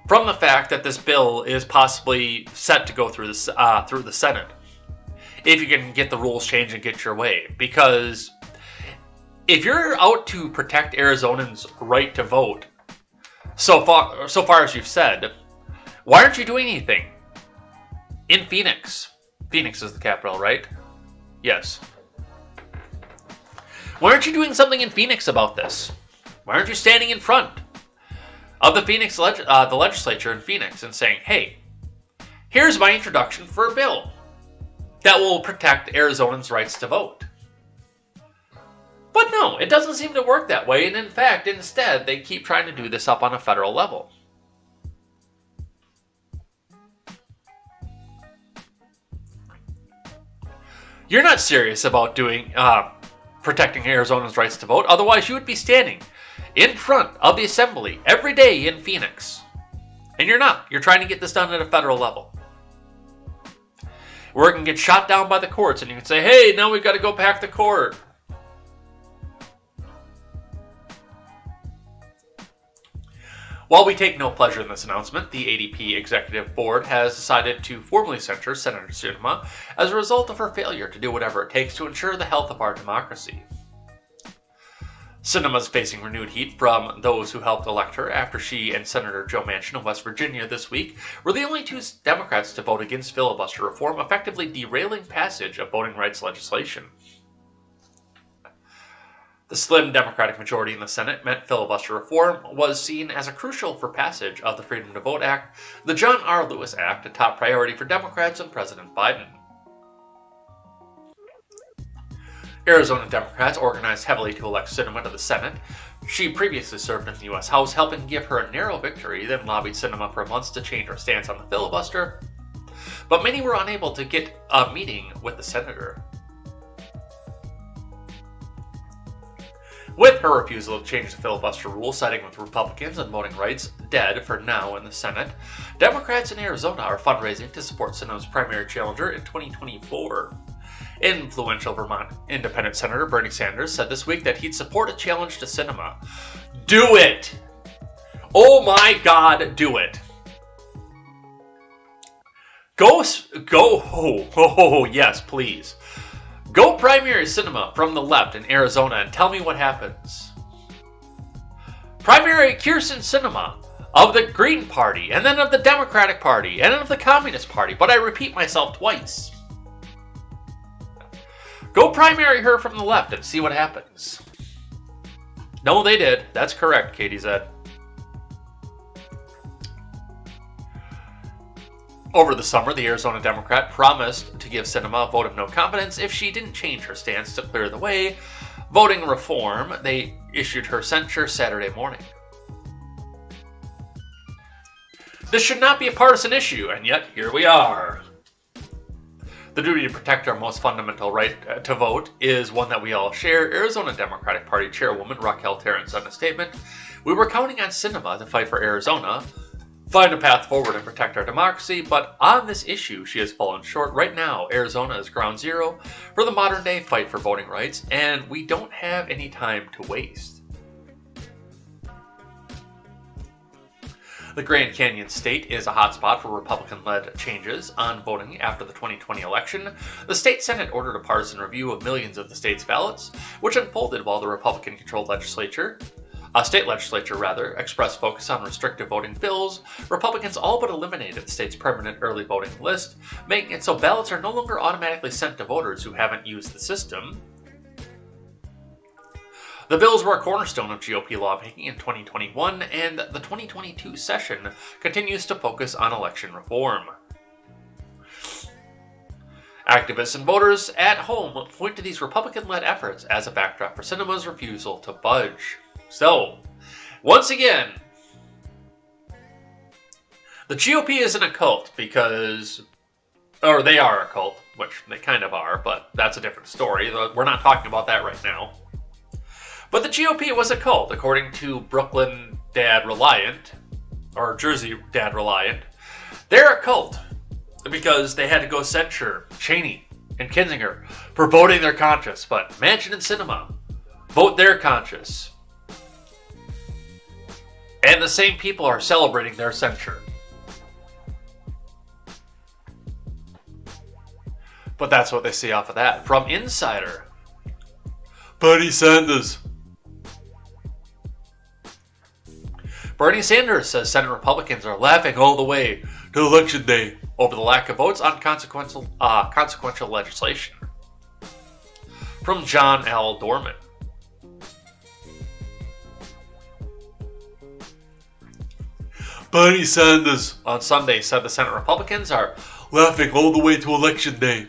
from the fact that this bill is possibly set to go through the Senate? If you can get the rules changed and get your way. Because if you're out to protect Arizonans' right to vote, so far as you've said, why aren't you doing anything? In Phoenix. Phoenix is the capital, right? Yes. Why aren't you doing something in Phoenix about this? Why aren't you standing in front of the Phoenix the legislature in Phoenix and saying, hey, here's my introduction for a bill that will protect Arizonans' rights to vote? But no, it doesn't seem to work that way, and in fact, instead, they keep trying to do this up on a federal level. You're not serious about protecting Arizonans' rights to vote, otherwise you would be standing in front of the assembly every day in Phoenix. And you're not. You're trying to get this done at a federal level. Where it can get shot down by the courts, and you can say, hey, now we've got to go back to court. While we take no pleasure in this announcement, the ADP Executive Board has decided to formally censure Senator Sinema as a result of her failure to do whatever it takes to ensure the health of our democracy. Sinema's facing renewed heat from those who helped elect her after she and Senator Joe Manchin of West Virginia this week were the only two Democrats to vote against filibuster reform, effectively derailing passage of voting rights legislation. The slim Democratic majority in the Senate meant filibuster reform was seen as a crucial for passage of the Freedom to Vote Act, the John R. Lewis Act, a top priority for Democrats and President Biden. Arizona Democrats organized heavily to elect Sinema to the Senate. She previously served in the U.S. House, helping give her a narrow victory, then lobbied Sinema for months to change her stance on the filibuster. But many were unable to get a meeting with the senator. With her refusal to change the filibuster rule, siding with Republicans and voting rights dead for now in the Senate, Democrats in Arizona are fundraising to support Sinema's primary challenger in 2024. Influential Vermont Independent Senator Bernie Sanders said this week that he'd support a challenge to Sinema. Do it! Oh my God, do it! Go, yes, please. Go primary Sinema from the left in Arizona and tell me what happens. Primary Kyrsten Sinema of the Green Party, and then of the Democratic Party, and of the Communist Party, but I repeat myself twice. Go primary her from the left and see what happens. No, they did. That's correct, KTZed. Over the summer, the Arizona Democrat promised to give Sinema a vote of no confidence if she didn't change her stance to clear the way. Voting reform, they issued her censure Saturday morning. This should not be a partisan issue, and yet here we are. The duty to protect our most fundamental right to vote is one that we all share. Arizona Democratic Party Chairwoman Raquel Tarrant said in a statement, "We were counting on Sinema to fight for Arizona, find a path forward and protect our democracy, but on this issue she has fallen short. Right now, Arizona is ground zero for the modern day fight for voting rights, and we don't have any time to waste." The Grand Canyon state is a hotspot for Republican-led changes on voting after the 2020 election. The state Senate ordered a partisan review of millions of the state's ballots, which unfolded while the Republican-controlled state legislature expressed focus on restrictive voting bills. Republicans all but eliminated the state's permanent early voting list, making it so ballots are no longer automatically sent to voters who haven't used the system. The bills were a cornerstone of GOP lawmaking in 2021, and the 2022 session continues to focus on election reform. Activists and voters at home point to these Republican-led efforts as a backdrop for Sinema's refusal to budge. So, once again, the GOP isn't a cult or they are a cult, which they kind of are, but that's a different story. We're not talking about that right now. But the GOP was a cult, according to Brooklyn Dad Reliant, or Jersey Dad Reliant. They're a cult because they had to go censure Cheney and Kinzinger for voting their conscience, but Manchin and Sinema vote their conscience. And the same people are celebrating their censure. But that's what they see off of that. From Insider, Bernie Sanders. Bernie Sanders says Senate Republicans are laughing all the way to Election Day over the lack of votes on consequential legislation. From John L. Dorman. Bernie Sanders on Sunday said the Senate Republicans are laughing all the way to Election Day,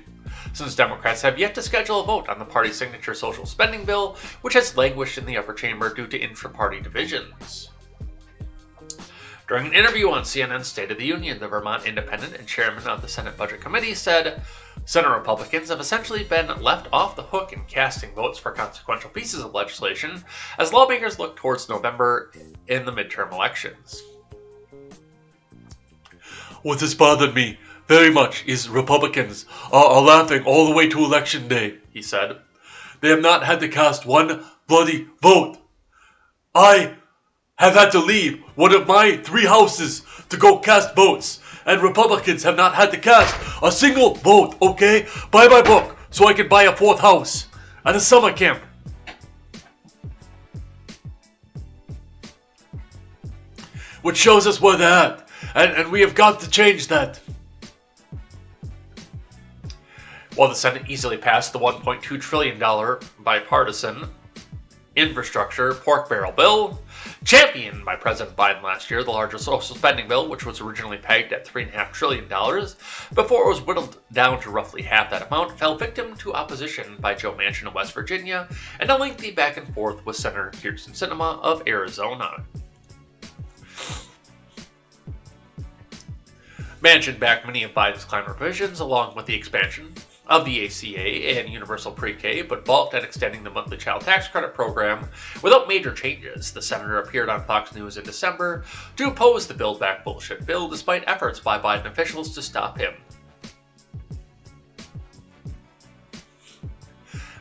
since Democrats have yet to schedule a vote on the party's signature social spending bill, which has languished in the upper chamber due to intra-party divisions. During an interview on CNN's State of the Union, the Vermont Independent and chairman of the Senate Budget Committee said, Senate Republicans have essentially been left off the hook in casting votes for consequential pieces of legislation as lawmakers look towards November in the midterm elections. What has bothered me very much is Republicans are laughing all the way to Election Day, he said. They have not had to cast one bloody vote. I have had to leave one of my 3 houses to go cast votes, and Republicans have not had to cast a single vote, okay? Buy my book so I can buy a 4th house at a summer camp. which shows us where they're at, and we have got to change that. While the Senate easily passed the $1.2 trillion bipartisan infrastructure pork barrel bill, championed by President Biden last year, the largest social spending bill, which was originally pegged at $3.5 trillion, before it was whittled down to roughly half that amount, fell victim to opposition by Joe Manchin of West Virginia and a lengthy back and forth with Senator Kyrsten Sinema of Arizona. Manchin backed many of Biden's climate provisions, along with the expansion of the ACA and universal pre-K, but balked at extending the monthly child tax credit program without major changes. The senator appeared on Fox News in December to oppose the Build Back Bullshit bill, despite efforts by Biden officials to stop him.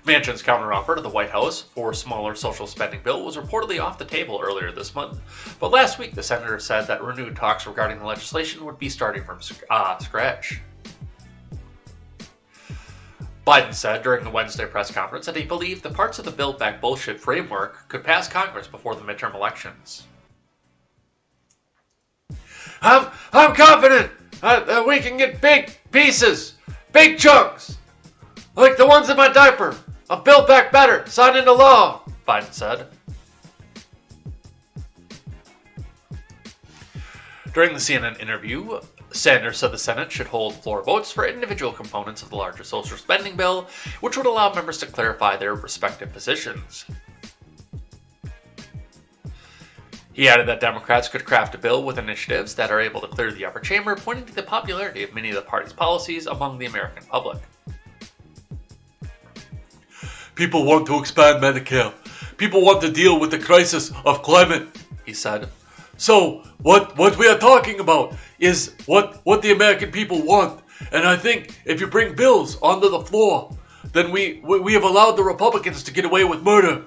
Manchin's counteroffer to the White House for a smaller social spending bill was reportedly off the table earlier this month, but last week the senator said that renewed talks regarding the legislation would be starting from scratch. Biden said during the Wednesday press conference that he believed the parts of the Build Back Bullshit framework could pass Congress before the midterm elections. I'm confident that we can get big pieces, big chunks, like the ones in my diaper, of Build Back Better signed into law, Biden said. During the CNN interview, Sanders said the Senate should hold floor votes for individual components of the larger social spending bill, which would allow members to clarify their respective positions. He added that Democrats could craft a bill with initiatives that are able to clear the upper chamber, pointing to the popularity of many of the party's policies among the American public. People want to expand Medicare. People want to deal with the crisis of climate, he said. So, what we are talking about is what the American people want. And I think if you bring bills onto the floor, then we have allowed the Republicans to get away with murder.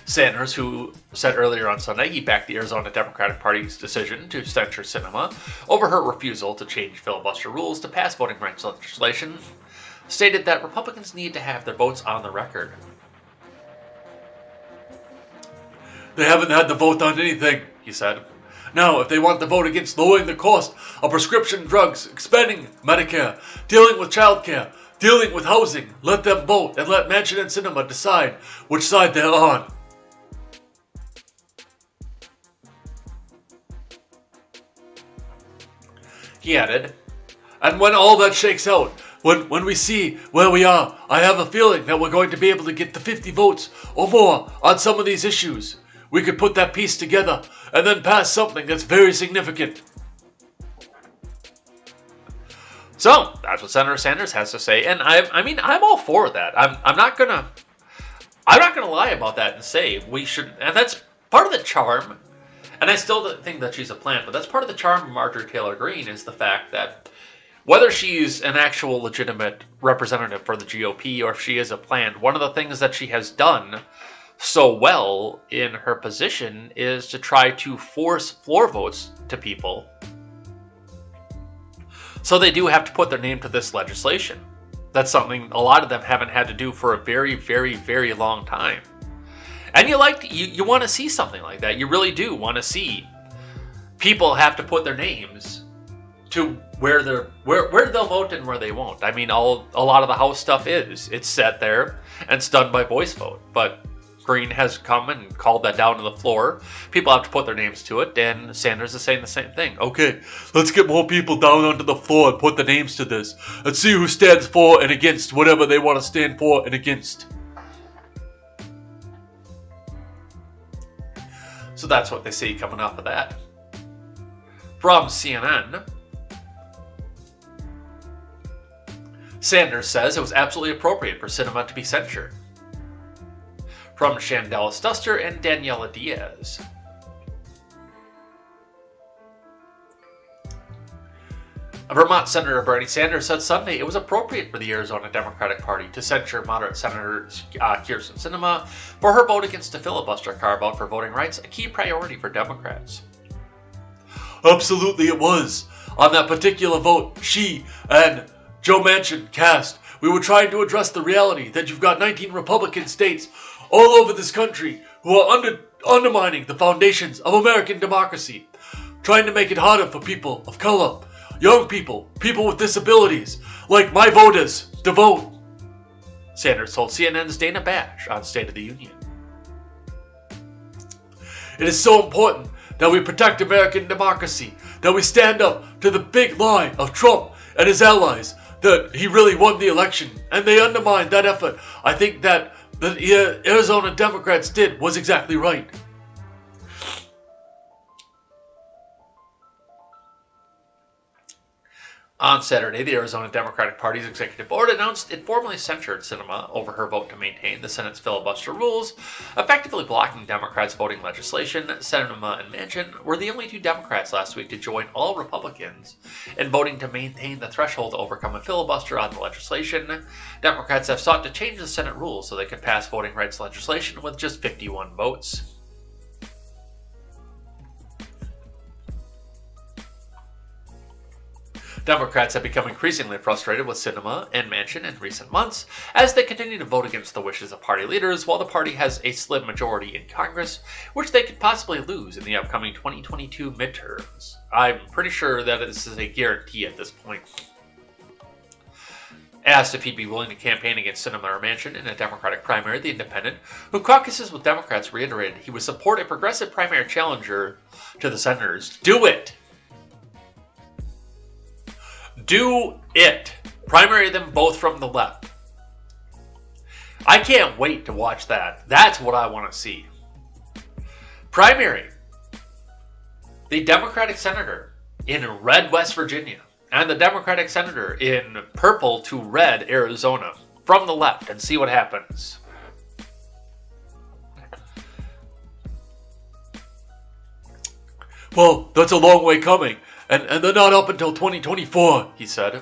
Sanders, who said earlier on Sunday he backed the Arizona Democratic Party's decision to censure Sinema over her refusal to change filibuster rules to pass voting rights legislation, stated that Republicans need to have their votes on the record. They haven't had to vote on anything, he said. Now, if they want to vote against lowering the cost of prescription drugs, expanding Medicare, dealing with childcare, dealing with housing, let them vote and let Manchin and Sinema decide which side they're on. He added, and when all that shakes out, when we see where we are, I have a feeling that we're going to be able to get the 50 votes or more on some of these issues. We could put that piece together and then pass something that's very significant. So, that's what Senator Sanders has to say, and I mean, I'm all for that. I'm not gonna lie about that and say we should, and that's part of the charm. And I still think that she's a plant, but that's part of the charm of Marjorie Taylor Greene is the fact that whether she's an actual legitimate representative for the GOP or if she is a plant, one of the things that she has done so well in her position is to try to force floor votes to people. So they do have to put their name to this legislation. That's something a lot of them haven't had to do for a very, very, very long time. And you want to see something like that. You really do want to see people have to put their names to where they'll vote and where they won't. I mean, a lot of the House stuff it's set there and it's done by voice vote. But Greene has come and called that down to the floor. People have to put their names to it, and Sanders is saying the same thing. Okay, let's get more people down onto the floor and put the names to this. Let's see who stands for and against whatever they want to stand for and against. So that's what they see coming off of that. From CNN, Sanders says it was absolutely appropriate for Sinema to be censured. From Shandella Stuster and Daniela Diaz. Vermont Senator Bernie Sanders said Sunday it was appropriate for the Arizona Democratic Party to censure moderate Senator Kyrsten Sinema for her vote against a filibuster carve-out for voting rights, a key priority for Democrats. Absolutely it was. On that particular vote, she and Joe Manchin cast, we were trying to address the reality that you've got 19 Republican states all over this country who are undermining the foundations of American democracy, trying to make it harder for people of color, young people, people with disabilities, like my voters, to vote. Sanders told CNN's Dana Bash on State of the Union. It is so important that we protect American democracy, that we stand up to the big lie of Trump and his allies that he really won the election, and they undermined that effort. I think that the Arizona Democrats did was exactly right. On Saturday, the Arizona Democratic Party's executive board announced it formally censured Sinema over her vote to maintain the Senate's filibuster rules, effectively blocking Democrats' voting legislation. Sinema and Manchin were the only two Democrats last week to join all Republicans in voting to maintain the threshold to overcome a filibuster on the legislation. Democrats have sought to change the Senate rules so they could pass voting rights legislation with just 51 votes. Democrats have become increasingly frustrated with Sinema and Manchin in recent months as they continue to vote against the wishes of party leaders while the party has a slim majority in Congress, which they could possibly lose in the upcoming 2022 midterms. I'm pretty sure that this is a guarantee at this point. Asked if he'd be willing to campaign against Sinema or Manchin in a Democratic primary, the independent, who caucuses with Democrats, reiterated he would support a progressive primary challenger to the senators. Do it! Do it! Primary them both from the left. I can't wait to watch that. That's what I want to see. Primary the Democratic senator in red West Virginia and the Democratic senator in purple to red Arizona from the left and see what happens. Well, that's a long way coming. And they're not up until 2024, he said.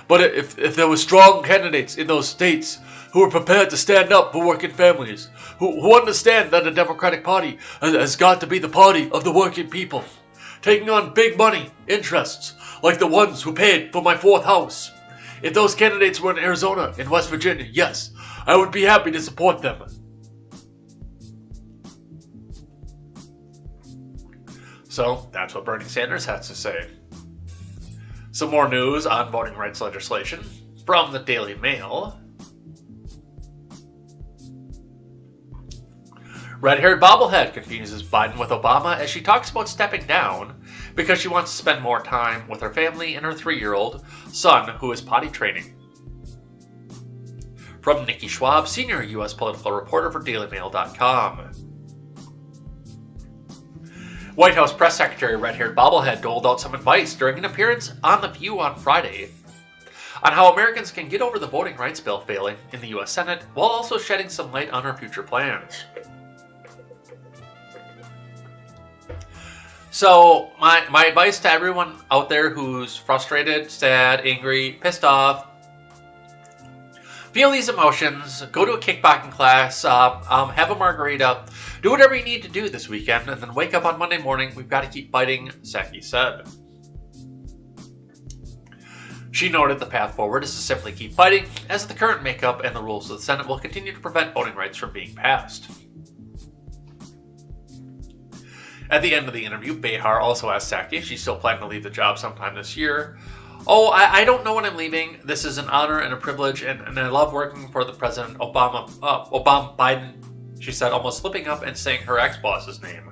But if there were strong candidates in those states who are prepared to stand up for working families, who understand that the Democratic Party has got to be the party of the working people, taking on big money interests like the ones who paid for my fourth house. If those candidates were in Arizona and West Virginia, yes, I would be happy to support them. So, that's what Bernie Sanders has to say. Some more news on voting rights legislation from the Daily Mail. Red-haired bobblehead confuses Biden with Obama as she talks about stepping down because she wants to spend more time with her family and her 3-year-old son who is potty training. From Nikki Schwab, senior U.S. political reporter for DailyMail.com. White House Press Secretary Red-haired bobblehead doled out some advice during an appearance on The View on Friday on how Americans can get over the voting rights bill failing in the U.S. Senate while also shedding some light on her future plans. So, my advice to everyone out there who's frustrated, sad, angry, pissed off, feel these emotions, go to a kickboxing class, have a margarita, do whatever you need to do this weekend, and then wake up on Monday morning. We've got to keep fighting, KTZed. She noted the path forward is to simply keep fighting, as the current makeup and the rules of the Senate will continue to prevent voting rights from being passed. At the end of the interview, Behar also asked Psaki if she's still planning to leave the job sometime this year. Oh, I don't know when I'm leaving. This is an honor and a privilege, and I love working for the President Biden, she said, almost slipping up and saying her ex-boss's name.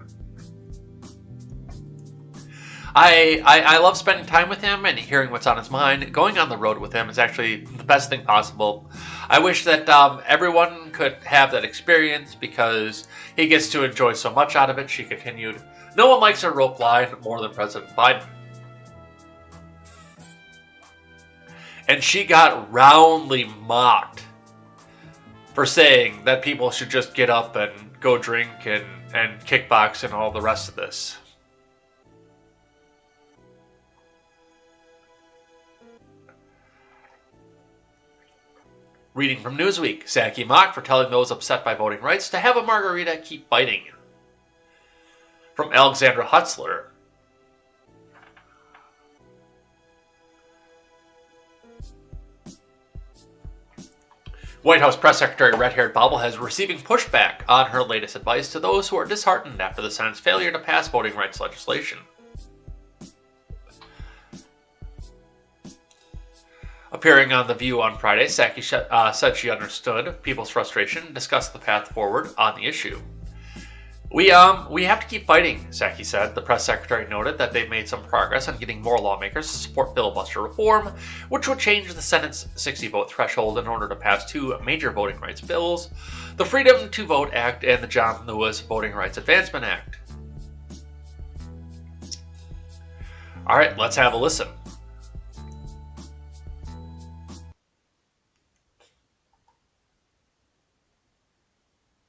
I love spending time with him and hearing what's on his mind. Going on the road with him is actually the best thing possible. I wish that everyone could have that experience because he gets to enjoy so much out of it, she continued. No one likes her rope line more than President Biden. And she got roundly mocked for saying that people should just get up and go drink and kickbox and all the rest of this. Reading from Newsweek, Psaki mocked for telling those upset by voting rights to have a margarita, keep fighting. From Alexandra Hutzler. White House Press Secretary Red-Haired Bobblehead is receiving pushback on her latest advice to those who are disheartened after the Senate's failure to pass voting rights legislation. Appearing on The View on Friday, Psaki said she understood people's frustration and discussed the path forward on the issue. We have to keep fighting, Psaki said. The press secretary noted that they've made some progress on getting more lawmakers to support filibuster reform, which would change the Senate's 60-vote threshold in order to pass two major voting rights bills, the Freedom to Vote Act and the John Lewis Voting Rights Advancement Act. All right, let's have a listen.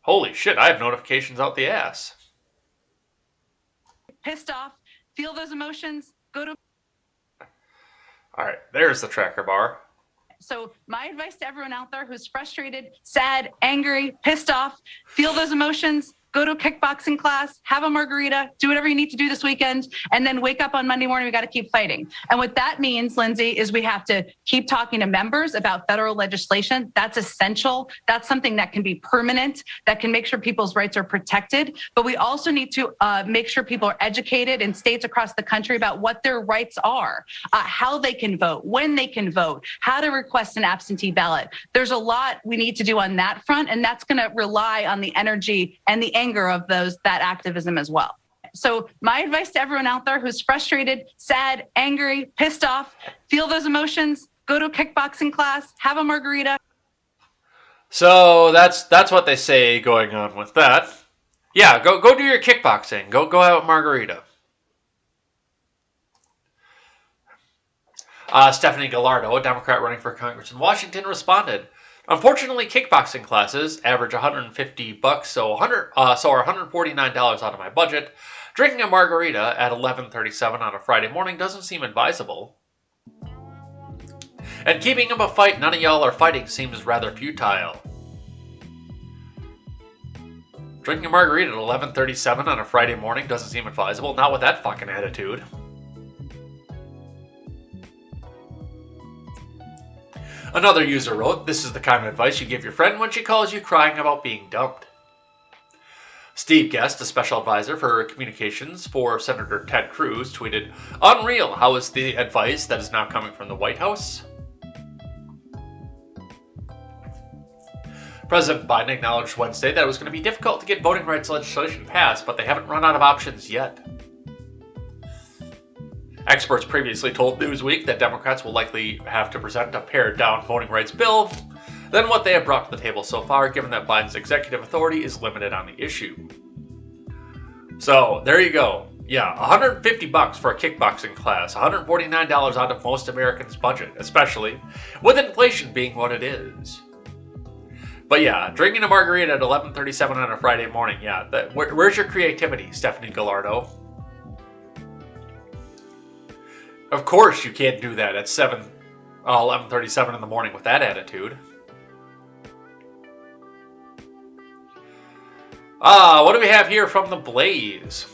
Holy shit, I have notifications out the ass. Pissed off, feel those emotions, go to... All right, there's the tracker bar. So my advice to everyone out there who's frustrated, sad, angry, pissed off, feel those emotions, go to a kickboxing class, have a margarita, do whatever you need to do this weekend, and then wake up on Monday morning, we got to keep fighting. And what that means, Lindsay, is we have to keep talking to members about federal legislation. That's essential. That's something that can be permanent, that can make sure people's rights are protected. But we also need to make sure people are educated in states across the country about what their rights are, how they can vote, when they can vote, how to request an absentee ballot. There's a lot we need to do on that front, and that's going to rely on the energy and the anger of that activism as well. So my advice to everyone out there who's frustrated, sad, angry, pissed off, feel those emotions, go to a kickboxing class, have a margarita. So that's what they say going on with that. Yeah, go do your kickboxing. Go have a margarita. Stephanie Gallardo, a Democrat running for Congress in Washington, responded, "Unfortunately, kickboxing classes average $150, so are $149 out of my budget. Drinking a margarita at 11:37 on a Friday morning doesn't seem advisable. And keeping up a fight none of y'all are fighting seems rather futile. Drinking a margarita at 11:37 on a Friday morning doesn't seem advisable, not with that fucking attitude." Another user wrote, "This is the kind of advice you give your friend when she calls you crying about being dumped." Steve Guest, a special advisor for communications for Senator Ted Cruz, tweeted, "Unreal, how is the advice that is now coming from the White House?" President Biden acknowledged Wednesday that it was going to be difficult to get voting rights legislation passed, but they haven't run out of options yet. Experts previously told Newsweek that Democrats will likely have to present a pared-down voting rights bill than what they have brought to the table so far, given that Biden's executive authority is limited on the issue. So, there you go. Yeah, $150 for a kickboxing class, $149 out of most Americans' budget, especially with inflation being what it is. But yeah, drinking a margarita at 11:37 on a Friday morning, yeah, where's your creativity, Stephanie Gallardo? Of course you can't do that at 11:37 in the morning with that attitude. What do we have here from the Blaze?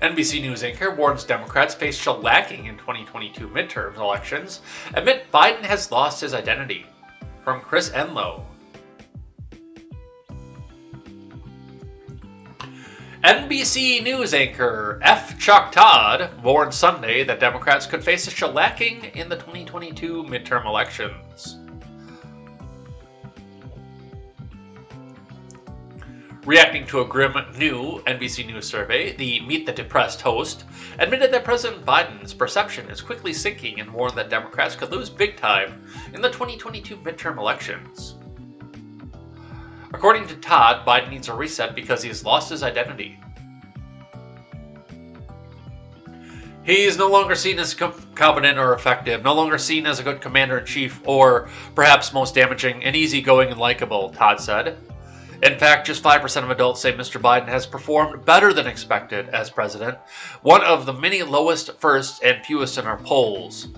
NBC News anchor warns Democrats face shellacking in 2022 midterm elections amid Biden has lost his identity. From Chris Enlow. NBC News anchor F. Chuck Todd warned Sunday that Democrats could face a shellacking in the 2022 midterm elections. Reacting to a grim new NBC News survey, the Meet the Depressed host admitted that President Biden's perception is quickly sinking and warned that Democrats could lose big time in the 2022 midterm elections. According to Todd, Biden needs a reset because he has lost his identity. He is no longer seen as competent or effective, no longer seen as a good commander-in-chief, or perhaps most damaging and easygoing and likable, Todd said. In fact, just 5% of adults say Mr. Biden has performed better than expected as president, one of the many lowest first and fewest in our polls.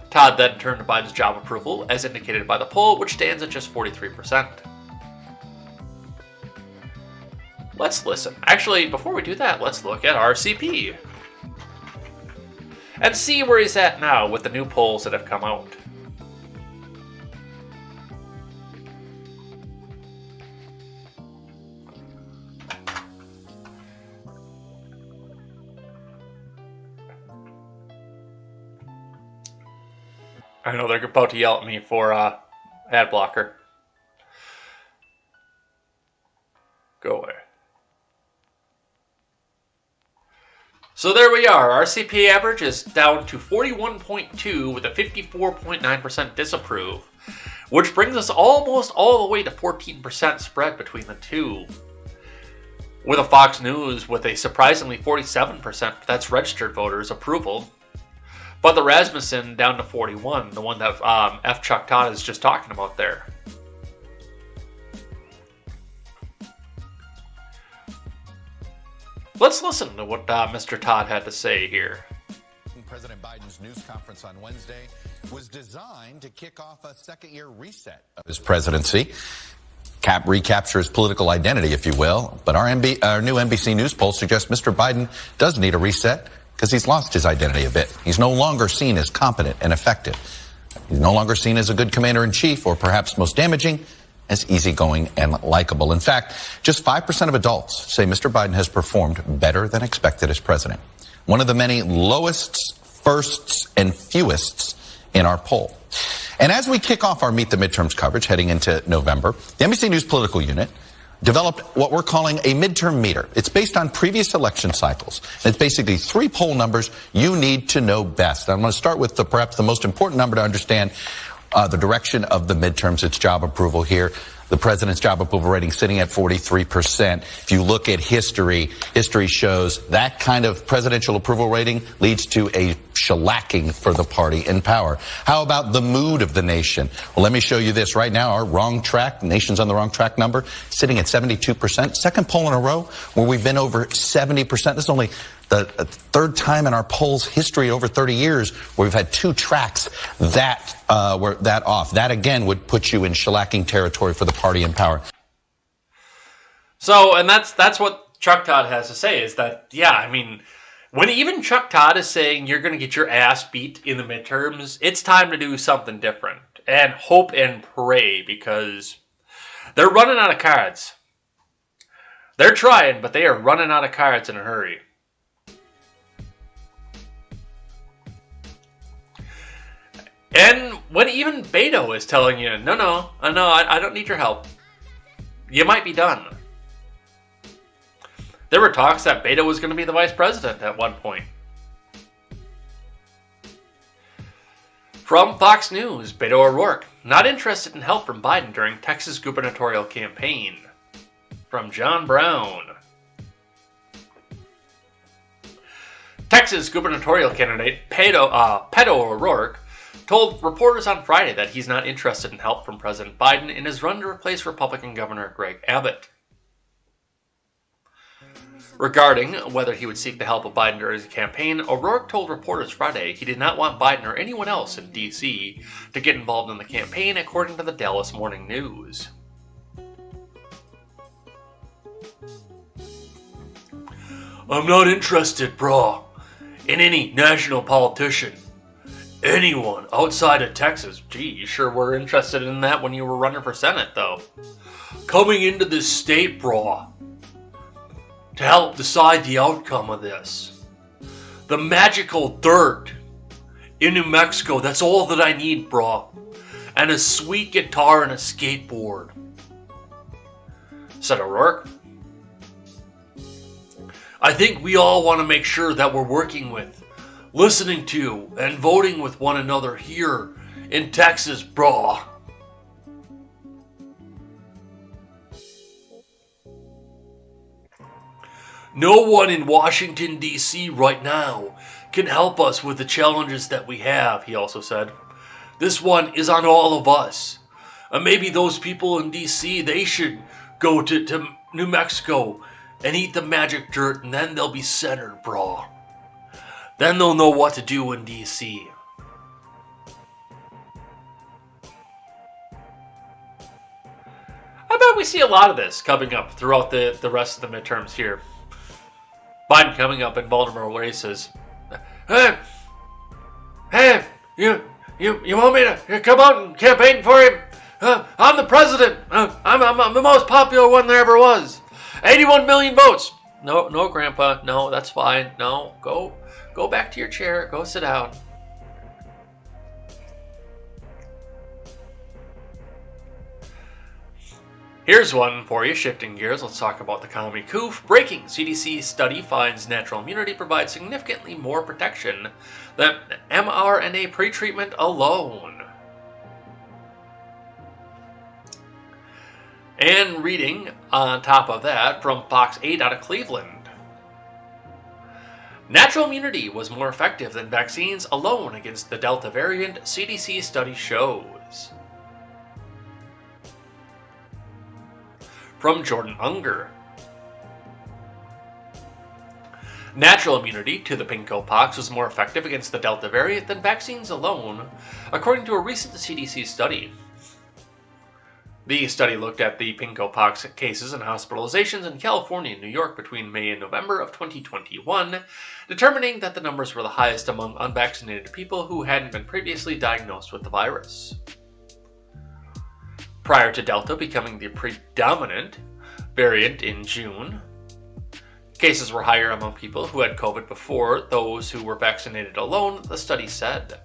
Todd then turned to Biden's job approval, as indicated by the poll, which stands at just 43%. Let's listen. Actually, before we do that, let's look at RCP. and see where he's at now with the new polls that have come out. I know they're about to yell at me for ad blocker. Go away. So there we are. Our CPA average is down to 41.2 with a 54.9% disapprove, which brings us almost all the way to 14% spread between the two. With a Fox News with a surprisingly 47%, that's registered voters, approval. But the Rasmussen down to 41, the one that F. Chuck Todd is just talking about there. Let's listen to what Mr. Todd had to say here. President Biden's news conference on Wednesday was designed to kick off a second-year reset of his presidency. Recapture his political identity, if you will. But our new NBC News poll suggests Mr. Biden does need a reset because he's lost his identity a bit. He's no longer seen as competent and effective. He's no longer seen as a good commander-in-chief, or perhaps most damaging, as easygoing and likable. In fact, just 5% of adults say Mr. Biden has performed better than expected as president. One of the many lowests, firsts, and fewest in our poll. And as we kick off our Meet the Midterms coverage heading into November, the NBC News political unit developed what we're calling a midterm meter. It's based on previous election cycles. And it's basically 3 poll numbers you need to know best. I'm going to start with perhaps the most important number to understand the direction of the midterms. It's job approval here. The president's job approval rating sitting at 43%. If you look at history shows that kind of presidential approval rating leads to a shellacking for the party in power. How about the mood of the nation? Well, let me show you this right now. Our wrong track, nation's on the wrong track number, sitting at 72%. Second poll in a row where we've been over 70%. This is only the third time in our polls history over 30 years where we've had 2 tracks that were that off. That again would put you in shellacking territory for the party in power. So, and that's what Chuck Todd has to say, is that, yeah, I mean, when even Chuck Todd is saying you're going to get your ass beat in the midterms, it's time to do something different and hope and pray, because they're running out of cards. They're trying, but they are running out of cards in a hurry. And when even Beto is telling you, no, I don't need your help. You might be done. There were talks that Beto was going to be the vice president at one point. From Fox News, Beto O'Rourke, not interested in help from Biden during Texas gubernatorial campaign. From John Brown. Texas gubernatorial candidate Beto O'Rourke told reporters on Friday that he's not interested in help from President Biden in his run to replace Republican Governor Greg Abbott. Regarding whether he would seek the help of Biden during his campaign, O'Rourke told reporters Friday he did not want Biden or anyone else in D.C. to get involved in the campaign, according to the Dallas Morning News. I'm not interested, brah, in any national politician. Anyone outside of Texas. Gee, you sure were interested in that when you were running for Senate, though. Coming into this state, brah, to help decide the outcome of this. The magical dirt in New Mexico, that's all that I need, brah. And a sweet guitar and a skateboard. Said O'Rourke. I think we all want to make sure that we're working with, listening to, and voting with one another here in Texas, brah. No one in Washington, D.C. right now can help us with the challenges that we have, he also said. This one is on all of us. Maybe those people in D.C., they should go to New Mexico and eat the magic dirt, and then they'll be centered, brah. Then they'll know what to do in D.C. I bet we see a lot of this coming up throughout the rest of the midterms here. Biden coming up in Baltimore races. Hey, Hey, you want me to come out and campaign for him? I'm the president. I'm the most popular one there ever was. 81 million votes. No, Grandpa. No, that's fine. No, go back to your chair. Go sit down. Here's one for you. Shifting gears, let's talk about the commie coup. Breaking CDC study finds natural immunity provides significantly more protection than mRNA pretreatment alone. And reading on top of that from Fox 8 out of Cleveland. Natural immunity was more effective than vaccines alone against the Delta variant, CDC study shows. From Jordan Unger. Natural immunity to the pinko pox was more effective against the Delta variant than vaccines alone, according to a recent CDC study. The study looked at the pinko pox cases and hospitalizations in California and New York between May and November of 2021, determining that the numbers were the highest among unvaccinated people who hadn't been previously diagnosed with the virus. Prior to Delta becoming the predominant variant in June, cases were higher among people who had COVID before those who were vaccinated alone, the study said.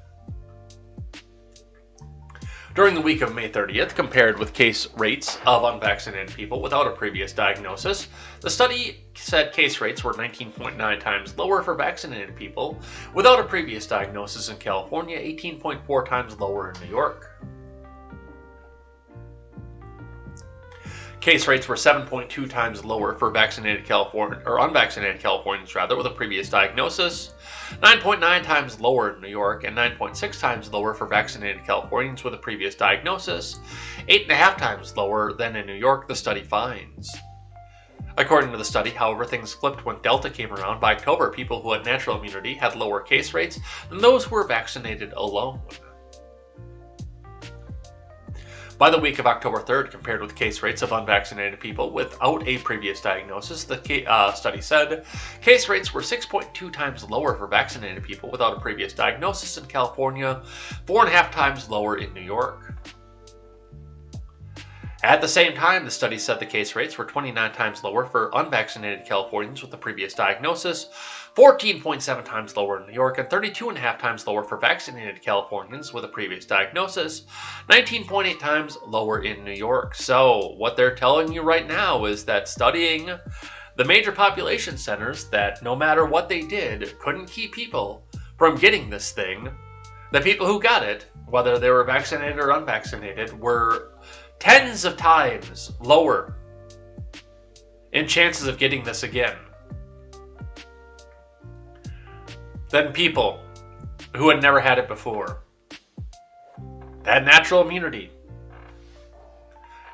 During the week of May 30th, compared with case rates of unvaccinated people without a previous diagnosis, the study said case rates were 19.9 times lower for vaccinated people without a previous diagnosis in California, 18.4 times lower in New York. Case rates were 7.2 times lower for unvaccinated Californians with a previous diagnosis, 9.9 times lower in New York, and 9.6 times lower for vaccinated Californians with a previous diagnosis, 8.5 times lower than in New York, the study finds. According to the study, however, things flipped when Delta came around. By October, people who had natural immunity had lower case rates than those who were vaccinated alone. By the week of October 3rd, compared with case rates of unvaccinated people without a previous diagnosis, the study said case rates were 6.2 times lower for vaccinated people without a previous diagnosis in California, 4.5 times lower in New York. At the same time, the study said the case rates were 29 times lower for unvaccinated Californians with a previous diagnosis, 14.7 times lower in New York, and 32.5 times lower for vaccinated Californians with a previous diagnosis, 19.8 times lower in New York. So, what they're telling you right now is that studying the major population centers that no matter what they did, couldn't keep people from getting this thing, the people who got it, whether they were vaccinated or unvaccinated, were tens of times lower in chances of getting this again than people who had never had it before. That natural immunity,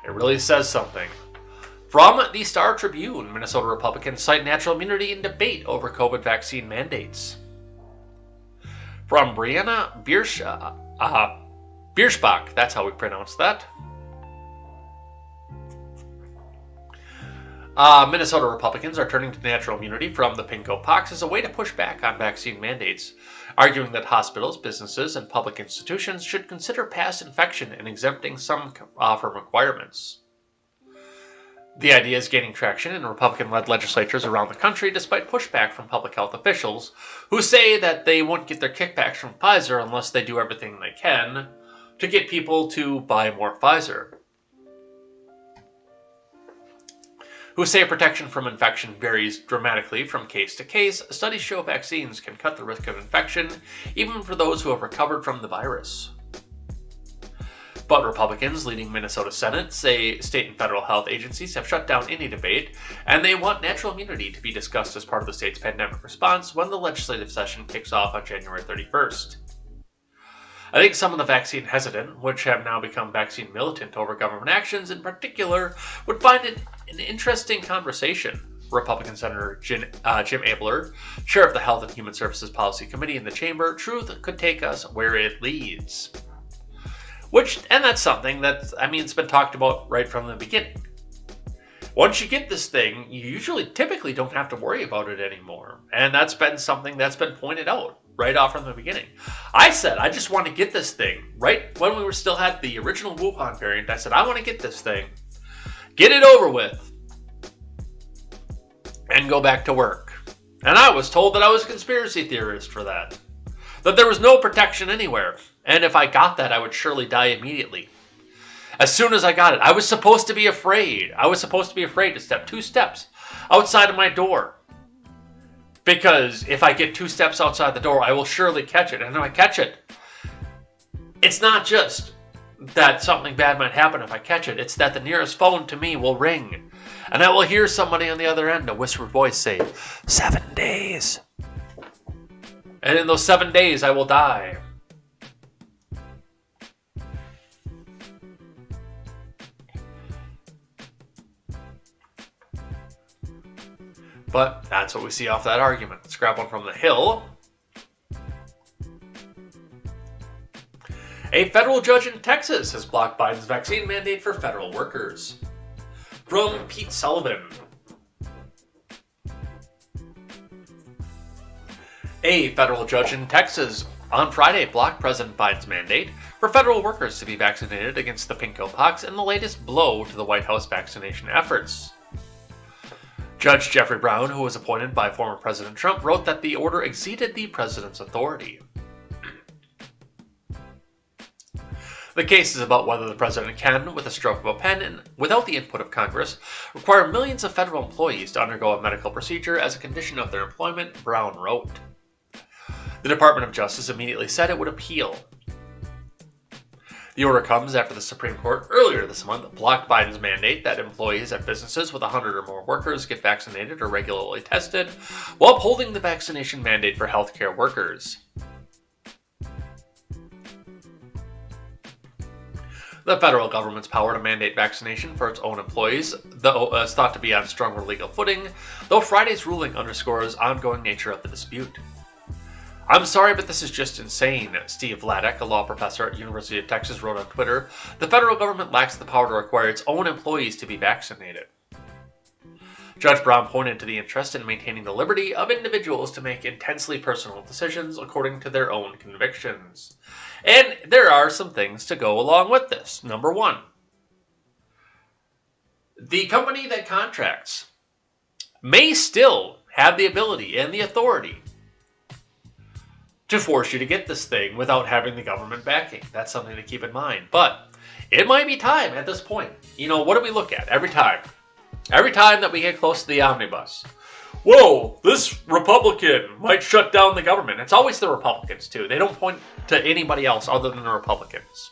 it really says something. From the Star Tribune, Minnesota Republicans cite natural immunity in debate over COVID vaccine mandates. From Brianna Bierschbach, that's how we pronounce that. Minnesota Republicans are turning to natural immunity from the pinko pox as a way to push back on vaccine mandates, arguing that hospitals, businesses, and public institutions should consider past infection and exempting some from requirements. The idea is gaining traction in Republican-led legislatures around the country despite pushback from public health officials who say that they won't get their kickbacks from Pfizer unless they do everything they can to get people to buy more Pfizer. Who say protection from infection varies dramatically from case to case. Studies show vaccines can cut the risk of infection, even for those who have recovered from the virus. But Republicans leading Minnesota Senate say state and federal health agencies have shut down any debate, and they want natural immunity to be discussed as part of the state's pandemic response when the legislative session kicks off on January 31st. I think some of the vaccine hesitant, which have now become vaccine militant over government actions in particular, would find it an interesting conversation. Republican Senator Jim Abler, chair of the Health and Human Services Policy Committee in the chamber, truth could take us where it leads. And that's something that, it's been talked about right from the beginning. Once you get this thing, you typically don't have to worry about it anymore. And that's been something that's been pointed out right off from the beginning. I said, I just want to get this thing. Right when we were still had the original Wuhan variant, I said, I want to get this thing, get it over with, and go back to work. And I was told that I was a conspiracy theorist for that. That there was no protection anywhere. And if I got that, I would surely die immediately. As soon as I got it, I was supposed to be afraid. I was supposed to be afraid to step 2 steps outside of my door. Because if I get 2 steps outside the door, I will surely catch it. And if I catch it, it's not just that something bad might happen if I catch it. It's that the nearest phone to me will ring. And I will hear somebody on the other end, a whispered voice, say, 7 days. And in those 7 days, I will die. But that's what we see off that argument. Let's grab one from the Hill. A federal judge in Texas has blocked Biden's vaccine mandate for federal workers. From Pete Sullivan. A federal judge in Texas on Friday blocked President Biden's mandate for federal workers to be vaccinated against the pinkpox in the latest blow to the White House vaccination efforts. Judge Jeffrey Brown, who was appointed by former President Trump, wrote that the order exceeded the president's authority. The case is about whether the president can, with a stroke of a pen and without the input of Congress, require millions of federal employees to undergo a medical procedure as a condition of their employment, Brown wrote. The Department of Justice immediately said it would appeal. The order comes after the Supreme Court earlier this month blocked Biden's mandate that employees at businesses with 100 or more workers get vaccinated or regularly tested, while upholding the vaccination mandate for healthcare workers. The federal government's power to mandate vaccination for its own employees, though is thought to be on stronger legal footing, though Friday's ruling underscores ongoing nature of the dispute. I'm sorry, but this is just insane, Steve Vladek, a law professor at University of Texas, wrote on Twitter. The federal government lacks the power to require its own employees to be vaccinated. Judge Brown pointed to the interest in maintaining the liberty of individuals to make intensely personal decisions according to their own convictions. And there are some things to go along with this. Number one, the company that contracts may still have the ability and the authority to force you to get this thing without having the government backing. That's something to keep in mind. But it might be time at this point. You know, what do we look at every time? Every time that we get close to the omnibus. Whoa, this Republican might shut down the government. It's always the Republicans, too. They don't point to anybody else other than the Republicans.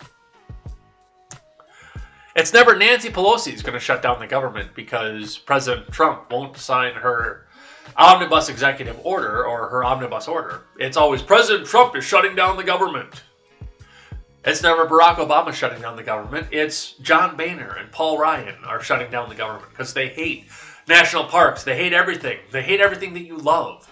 It's never Nancy Pelosi's going to shut down the government because President Trump won't sign her omnibus executive order or her omnibus order. It's always President Trump is shutting down the government. It's never Barack Obama shutting down the government. It's John Boehner and Paul Ryan are shutting down the government because they hate national parks. They hate everything. They hate everything that you love.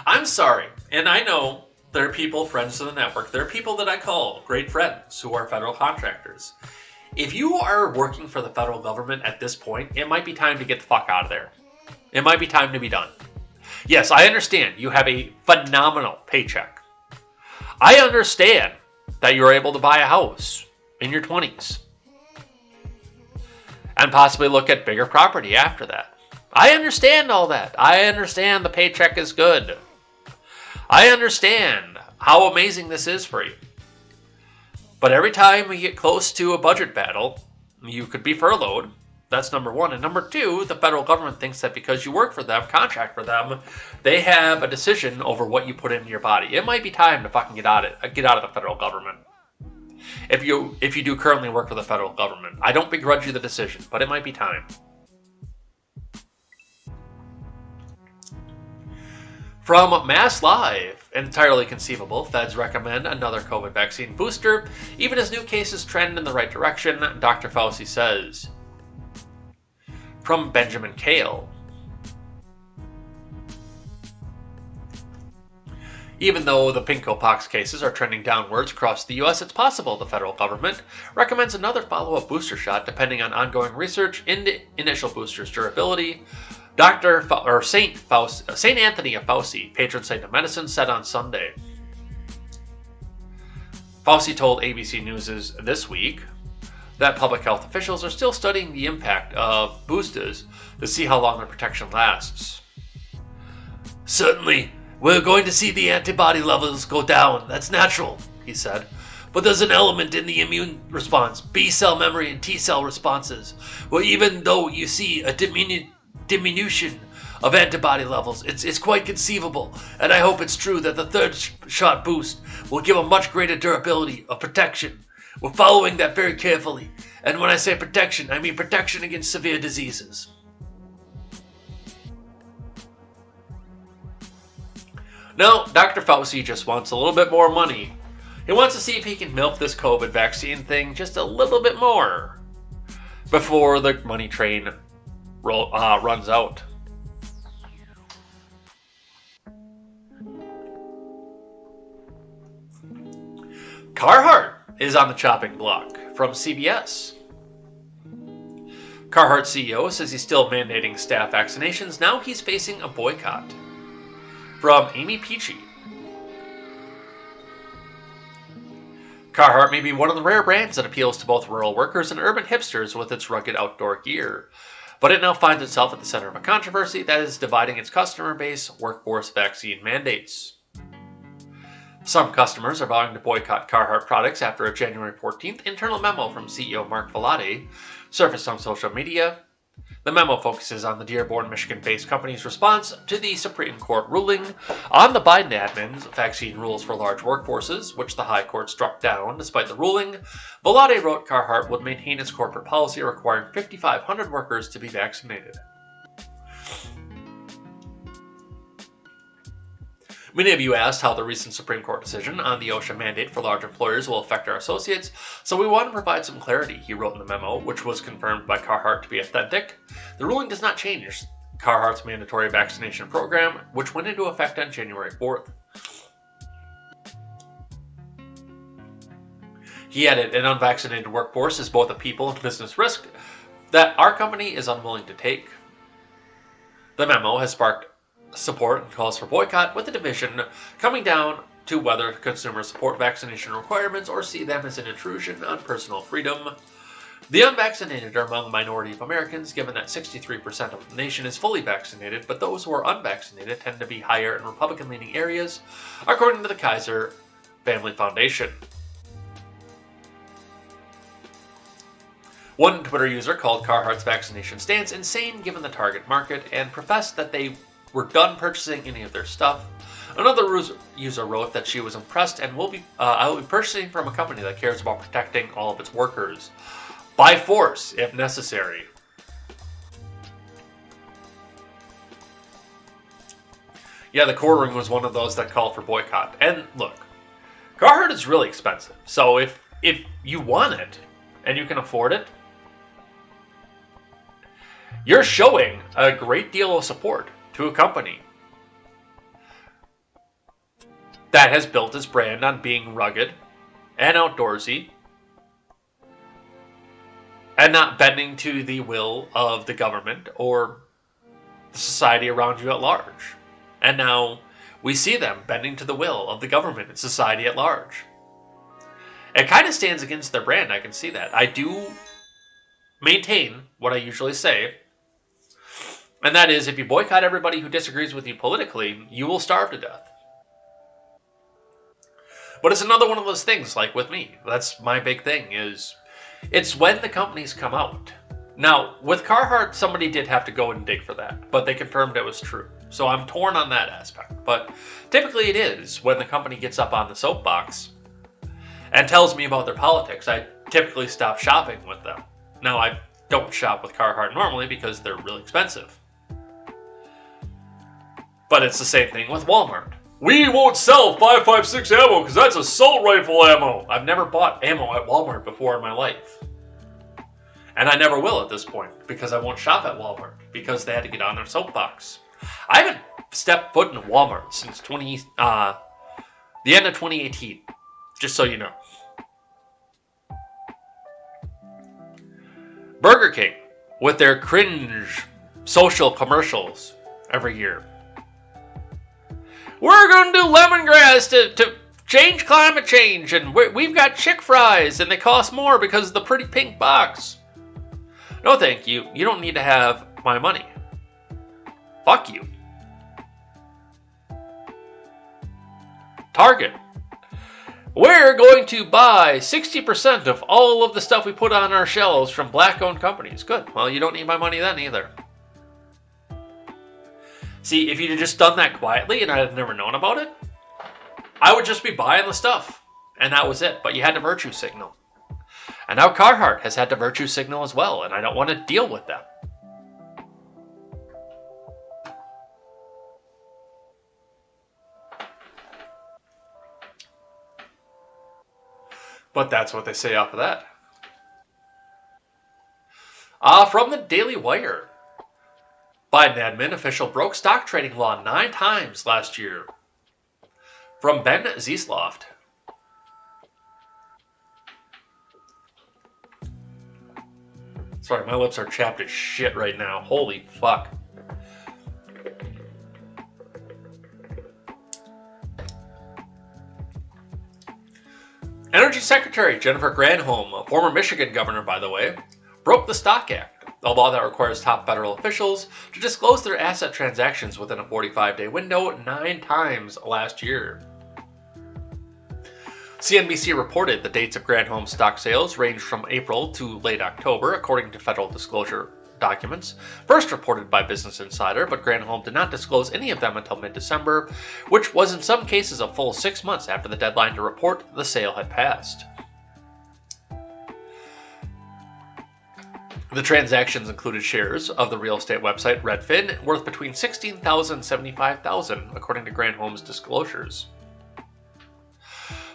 I'm sorry, and I know there are people, friends to the network, there are people that I call great friends who are federal contractors. If you are working for the federal government at this point, it might be time to get the fuck out of there. It might be time to be done. Yes, I understand you have a phenomenal paycheck. I understand that you're able to buy a house in your 20s and possibly look at bigger property after that. I understand all that. I understand the paycheck is good. I understand how amazing this is for you. But every time we get close to a budget battle, you could be furloughed. That's number one. And number two, the federal government thinks that because you work for them, contract for them, they have a decision over what you put into your body. It might be time to fucking get out of the federal government. If you do currently work for the federal government. I don't begrudge you the decision, but it might be time. From Mass Live, entirely conceivable, feds recommend another COVID vaccine booster, even as new cases trend in the right direction, Dr. Fauci says. From Benjamin Kale. Even though the pinkpox cases are trending downwards across the U.S., it's possible the federal government recommends another follow-up booster shot depending on ongoing research into initial boosters' durability, Saint Anthony of Fauci, patron saint of medicine, said on Sunday. Fauci told ABC News this week that public health officials are still studying the impact of boosters to see how long their protection lasts. Certainly, we're going to see the antibody levels go down. That's natural, he said. But there's an element in the immune response, B-cell memory and T-cell responses, where even though you see a diminution of antibody levels, it's quite conceivable, and I hope it's true that the third shot boost will give a much greater durability of protection. We're following that very carefully, and when I say protection, I mean protection against severe diseases. No, Dr. Fauci just wants a little bit more money. He wants to see if he can milk this COVID vaccine thing just a little bit more before the money train runs out. Carhartt is on the chopping block from CBS. Carhartt CEO says he's still mandating staff vaccinations. Now he's facing a boycott. From Amy Peachy. Carhartt may be one of the rare brands that appeals to both rural workers and urban hipsters with its rugged outdoor gear, but it now finds itself at the center of a controversy that is dividing its customer base, workforce vaccine mandates. Some customers are vowing to boycott Carhartt products after a January 14th internal memo from CEO Mark Velade surfaced on social media. The memo focuses on the Dearborn, Michigan-based company's response to the Supreme Court ruling on the Biden admin's vaccine rules for large workforces, which the High Court struck down. Despite the ruling, Velade wrote Carhartt would maintain its corporate policy requiring 5,500 workers to be vaccinated. Many of you asked how the recent Supreme Court decision on the OSHA mandate for large employers will affect our associates, so we want to provide some clarity, he wrote in the memo, which was confirmed by Carhartt to be authentic. The ruling does not change Carhartt's mandatory vaccination program, which went into effect on January 4th. He added, an unvaccinated workforce is both a people and business risk that our company is unwilling to take. The memo has sparked support and calls for boycott, with the division coming down to whether consumers support vaccination requirements or see them as an intrusion on personal freedom. The unvaccinated are among the minority of Americans, given that 63% of the nation is fully vaccinated, but those who are unvaccinated tend to be higher in Republican-leaning areas, according to the Kaiser Family Foundation. One Twitter user called Carhartt's vaccination stance insane given the target market and professed that they were done purchasing any of their stuff. Another user wrote that she was impressed and I will be purchasing from a company that cares about protecting all of its workers. By force, if necessary. Yeah, the courtroom was one of those that called for boycott. And look, Carhartt is really expensive. So if you want it and you can afford it, you're showing a great deal of support to a company that has built its brand on being rugged and outdoorsy and not bending to the will of the government or the society around you at large. And now we see them bending to the will of the government and society at large. It kind of stands against their brand, I can see that. I do maintain what I usually say, and that is, if you boycott everybody who disagrees with you politically, you will starve to death. But it's another one of those things, like with me. That's my big thing, is it's when the companies come out. Now, with Carhartt, somebody did have to go and dig for that, but they confirmed it was true. So I'm torn on that aspect. But typically it is when the company gets up on the soapbox and tells me about their politics, I typically stop shopping with them. Now, I don't shop with Carhartt normally because they're really expensive. But it's the same thing with Walmart. We won't sell 5.56 ammo because that's assault rifle ammo. I've never bought ammo at Walmart before in my life. And I never will at this point because I won't shop at Walmart because they had to get on their soapbox. I haven't stepped foot in Walmart since the end of 2018, just so you know. Burger King, with their cringe social commercials every year. We're going to do lemongrass to change climate change, and we've got chick fries, and they cost more because of the pretty pink box. No, thank you. You don't need to have my money. Fuck you. Target. We're going to buy 60% of all of the stuff we put on our shelves from black-owned companies. Good. Well, you don't need my money then either. See, if you'd have just done that quietly and I'd have never known about it, I would just be buying the stuff. And that was it. But you had to virtue signal. And now Carhartt has had to virtue signal as well, and I don't want to deal with them. But that's what they say off of that. From the Daily Wire. Biden admin official broke stock trading law 9 times last year. From Ben Ziesloft. Sorry, my lips are chapped as shit right now. Holy fuck. Energy Secretary Jennifer Granholm, a former Michigan governor, by the way, broke the Stock Act, a law that requires top federal officials to disclose their asset transactions within a 45-day window 9 times last year. CNBC reported the dates of Granholm's stock sales ranged from April to late October, according to federal disclosure documents, first reported by Business Insider, but Granholm did not disclose any of them until mid-December, which was in some cases a full 6 months after the deadline to report the sale had passed. The transactions included shares of the real estate website Redfin, worth between $16,000 and $75,000, according to Granholm's disclosures.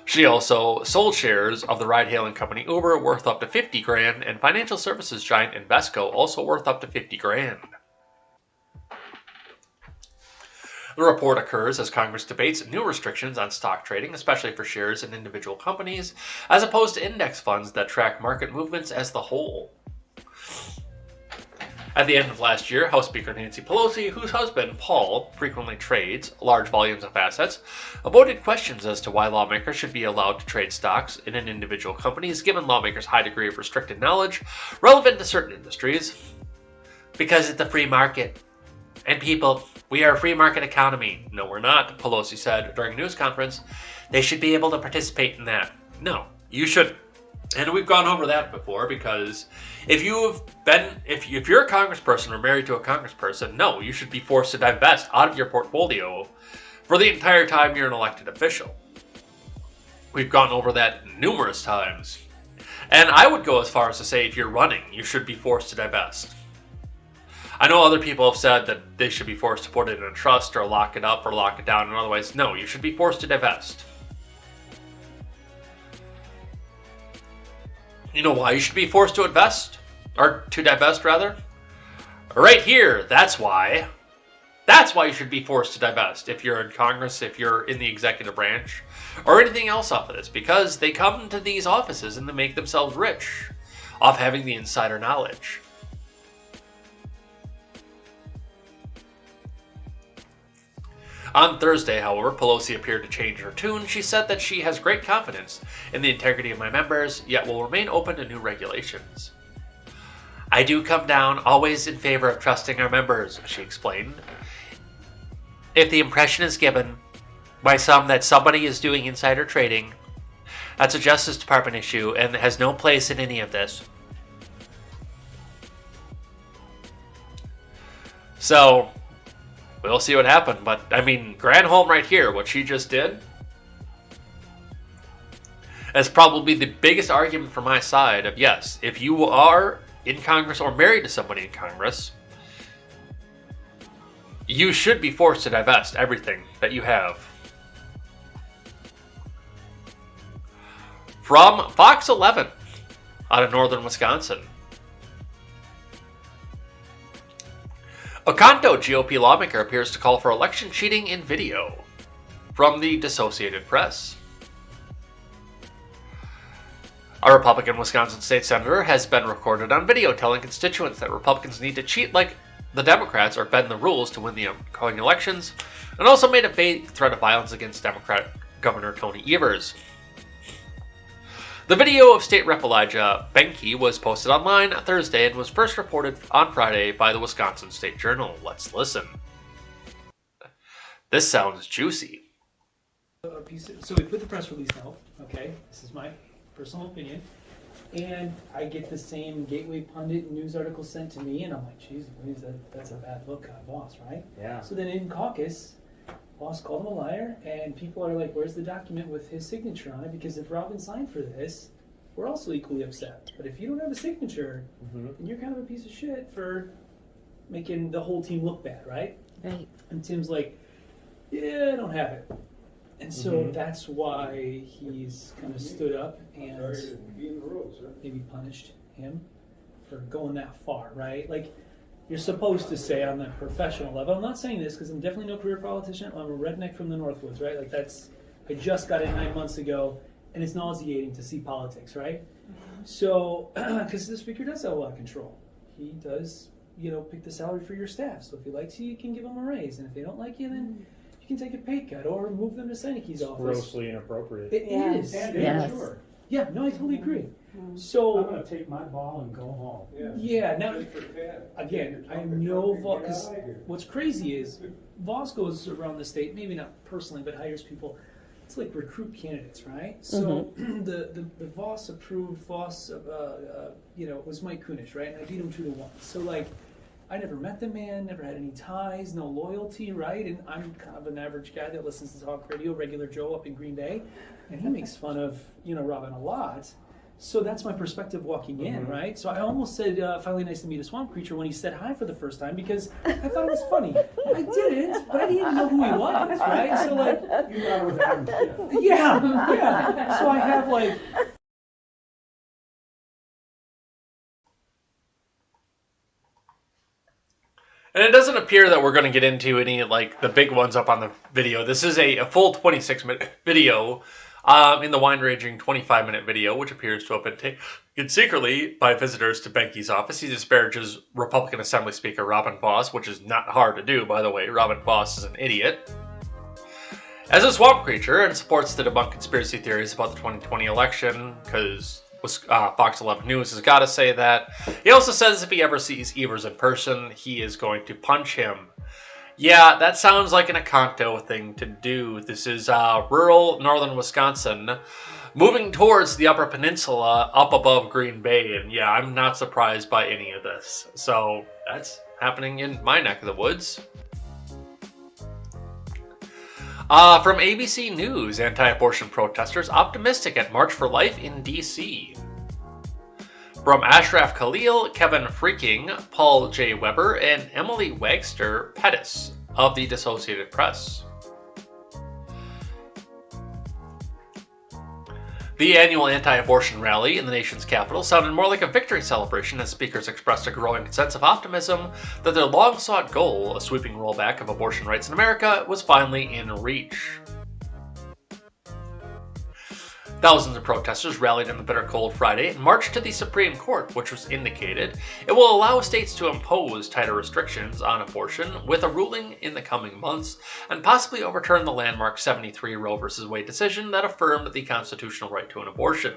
She also sold shares of the ride-hailing company Uber, worth up to $50,000, and financial services giant Invesco, also worth up to $50,000. The report occurs as Congress debates new restrictions on stock trading, especially for shares in individual companies, as opposed to index funds that track market movements as the whole. At the end of last year, House Speaker Nancy Pelosi, whose husband, Paul, frequently trades large volumes of assets, avoided questions as to why lawmakers should be allowed to trade stocks in an individual companies, given lawmakers' high degree of restricted knowledge relevant to certain industries. Because it's a free market. And people, we are a free market economy. No, we're not, Pelosi said during a news conference. They should be able to participate in that. No, you shouldn't. And we've gone over that before, because if you're a congressperson or married to a congressperson, no, you should be forced to divest out of your portfolio for the entire time you're an elected official. We've gone over that numerous times. And I would go as far as to say if you're running, you should be forced to divest. I know other people have said that they should be forced to put it in a trust or lock it up or lock it down, and otherwise, no, you should be forced to divest. You know why you should be forced to invest? Or to divest, rather? Right here, that's why. That's why you should be forced to divest if you're in Congress, if you're in the executive branch, or anything else off of this, because they come to these offices and they make themselves rich off having the insider knowledge. On Thursday, however, Pelosi appeared to change her tune. She said that she has great confidence in the integrity of my members, yet will remain open to new regulations. I do come down always in favor of trusting our members, she explained. If the impression is given by some that somebody is doing insider trading, that's a Justice Department issue and has no place in any of this. So, we'll see what happens, but I mean, Granholm right here, what she just did, is probably the biggest argument for my side of yes, if you are in Congress or married to somebody in Congress, you should be forced to divest everything that you have. From Fox 11 out of northern Wisconsin. Oconto GOP lawmaker appears to call for election cheating in video. From the Associated Press. A Republican Wisconsin state senator has been recorded on video telling constituents that Republicans need to cheat like the Democrats are bending the rules to win the upcoming elections, and also made a vague threat of violence against Democrat Governor Tony Evers. The video of State Rep Elijah Benke was posted online Thursday and was first reported on Friday by the Wisconsin State Journal. Let's listen. This sounds juicy. So we put the press release out, okay? This is my personal opinion. And I get the same Gateway Pundit news article sent to me, and I'm like, geez, that's a bad look on Voss, right? Yeah. So then in caucus, Voss called him a liar, and people are like, where's the document with his signature on it? Because if Robin signed for this, we're also equally upset. But if you don't have a signature, then you're kind of a piece of shit for making the whole team look bad, right? Right. And Tim's like, yeah, I don't have it. And so that's why he's kind of stood up and maybe punished him for going that far, right? Like, you're supposed to say on that professional level, I'm not saying this because I'm definitely no career politician, I'm a redneck from the Northwoods, right? Like I just got in 9 months ago, and it's nauseating to see politics, right? So, because the speaker does have a lot of control. He does, pick the salary for your staff. So if he likes you can give them a raise. And if they don't like you, then you can take a pay cut or move them to Seneca's office. Grossly inappropriate. It is. Yes. Sure. Yeah, no, I totally agree. So I'm going to take my ball and go home. Yeah, now, again, I know Voss, because what's crazy is Voss goes around the state, maybe not personally, but hires people. It's like recruit candidates, right? So the Voss approved Voss, was Mike Kunish, right? And I beat him 2-1. So like, I never met the man, never had any ties, no loyalty, right? And I'm kind of an average guy that listens to talk radio, regular Joe up in Green Bay, and he makes fun of, Robin a lot. So that's my perspective walking in, right? So I almost said, finally nice to meet a swamp creature when he said hi for the first time because I thought it was funny. I didn't, but I didn't even know who he was, right? So like, You thought it was Adam Schiff. yeah. So I have like, And it doesn't appear that we're going to get into any, the big ones up on the video. This is a full 26-minute video in the wine-ranging 25-minute video, which appears to have been taken secretly by visitors to Benke's office. He disparages Republican Assembly Speaker Robin Voss, which is not hard to do, by the way. Robin Voss is an idiot. As a swamp creature, and supports the debunked conspiracy theories about the 2020 election, because Fox 11 News has got to say that. He also says if he ever sees Evers in person, he is going to punch him. Yeah, that sounds like an Encanto thing to do. This is rural northern Wisconsin, moving towards the Upper Peninsula up above Green Bay. And yeah, I'm not surprised by any of this. So that's happening in my neck of the woods. From ABC News, anti-abortion protesters optimistic at March for Life in D.C. From Ashraf Khalil, Kevin Freaking, Paul J. Weber, and Emily Wagster Pettis of the Associated Press. The annual anti-abortion rally in the nation's capital sounded more like a victory celebration as speakers expressed a growing sense of optimism that their long-sought goal, a sweeping rollback of abortion rights in America, was finally in reach. Thousands of protesters rallied on the bitter cold Friday and marched to the Supreme Court, which was indicated it will allow states to impose tighter restrictions on abortion with a ruling in the coming months and possibly overturn the landmark 73 Roe v. Wade decision that affirmed the constitutional right to an abortion.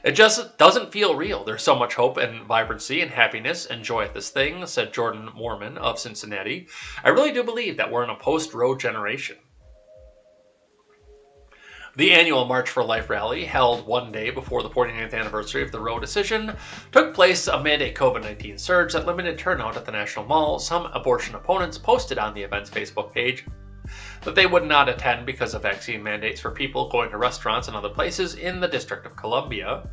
It just doesn't feel real. There's so much hope and vibrancy and happiness and joy at this thing, said Jordan Moorman of Cincinnati. I really do believe that we're in a post-Roe generation. The annual March for Life rally, held one day before the 49th anniversary of the Roe decision, took place amid a COVID-19 surge that limited turnout at the National Mall. Some abortion opponents posted on the event's Facebook page that they would not attend because of vaccine mandates for people going to restaurants and other places in the District of Columbia.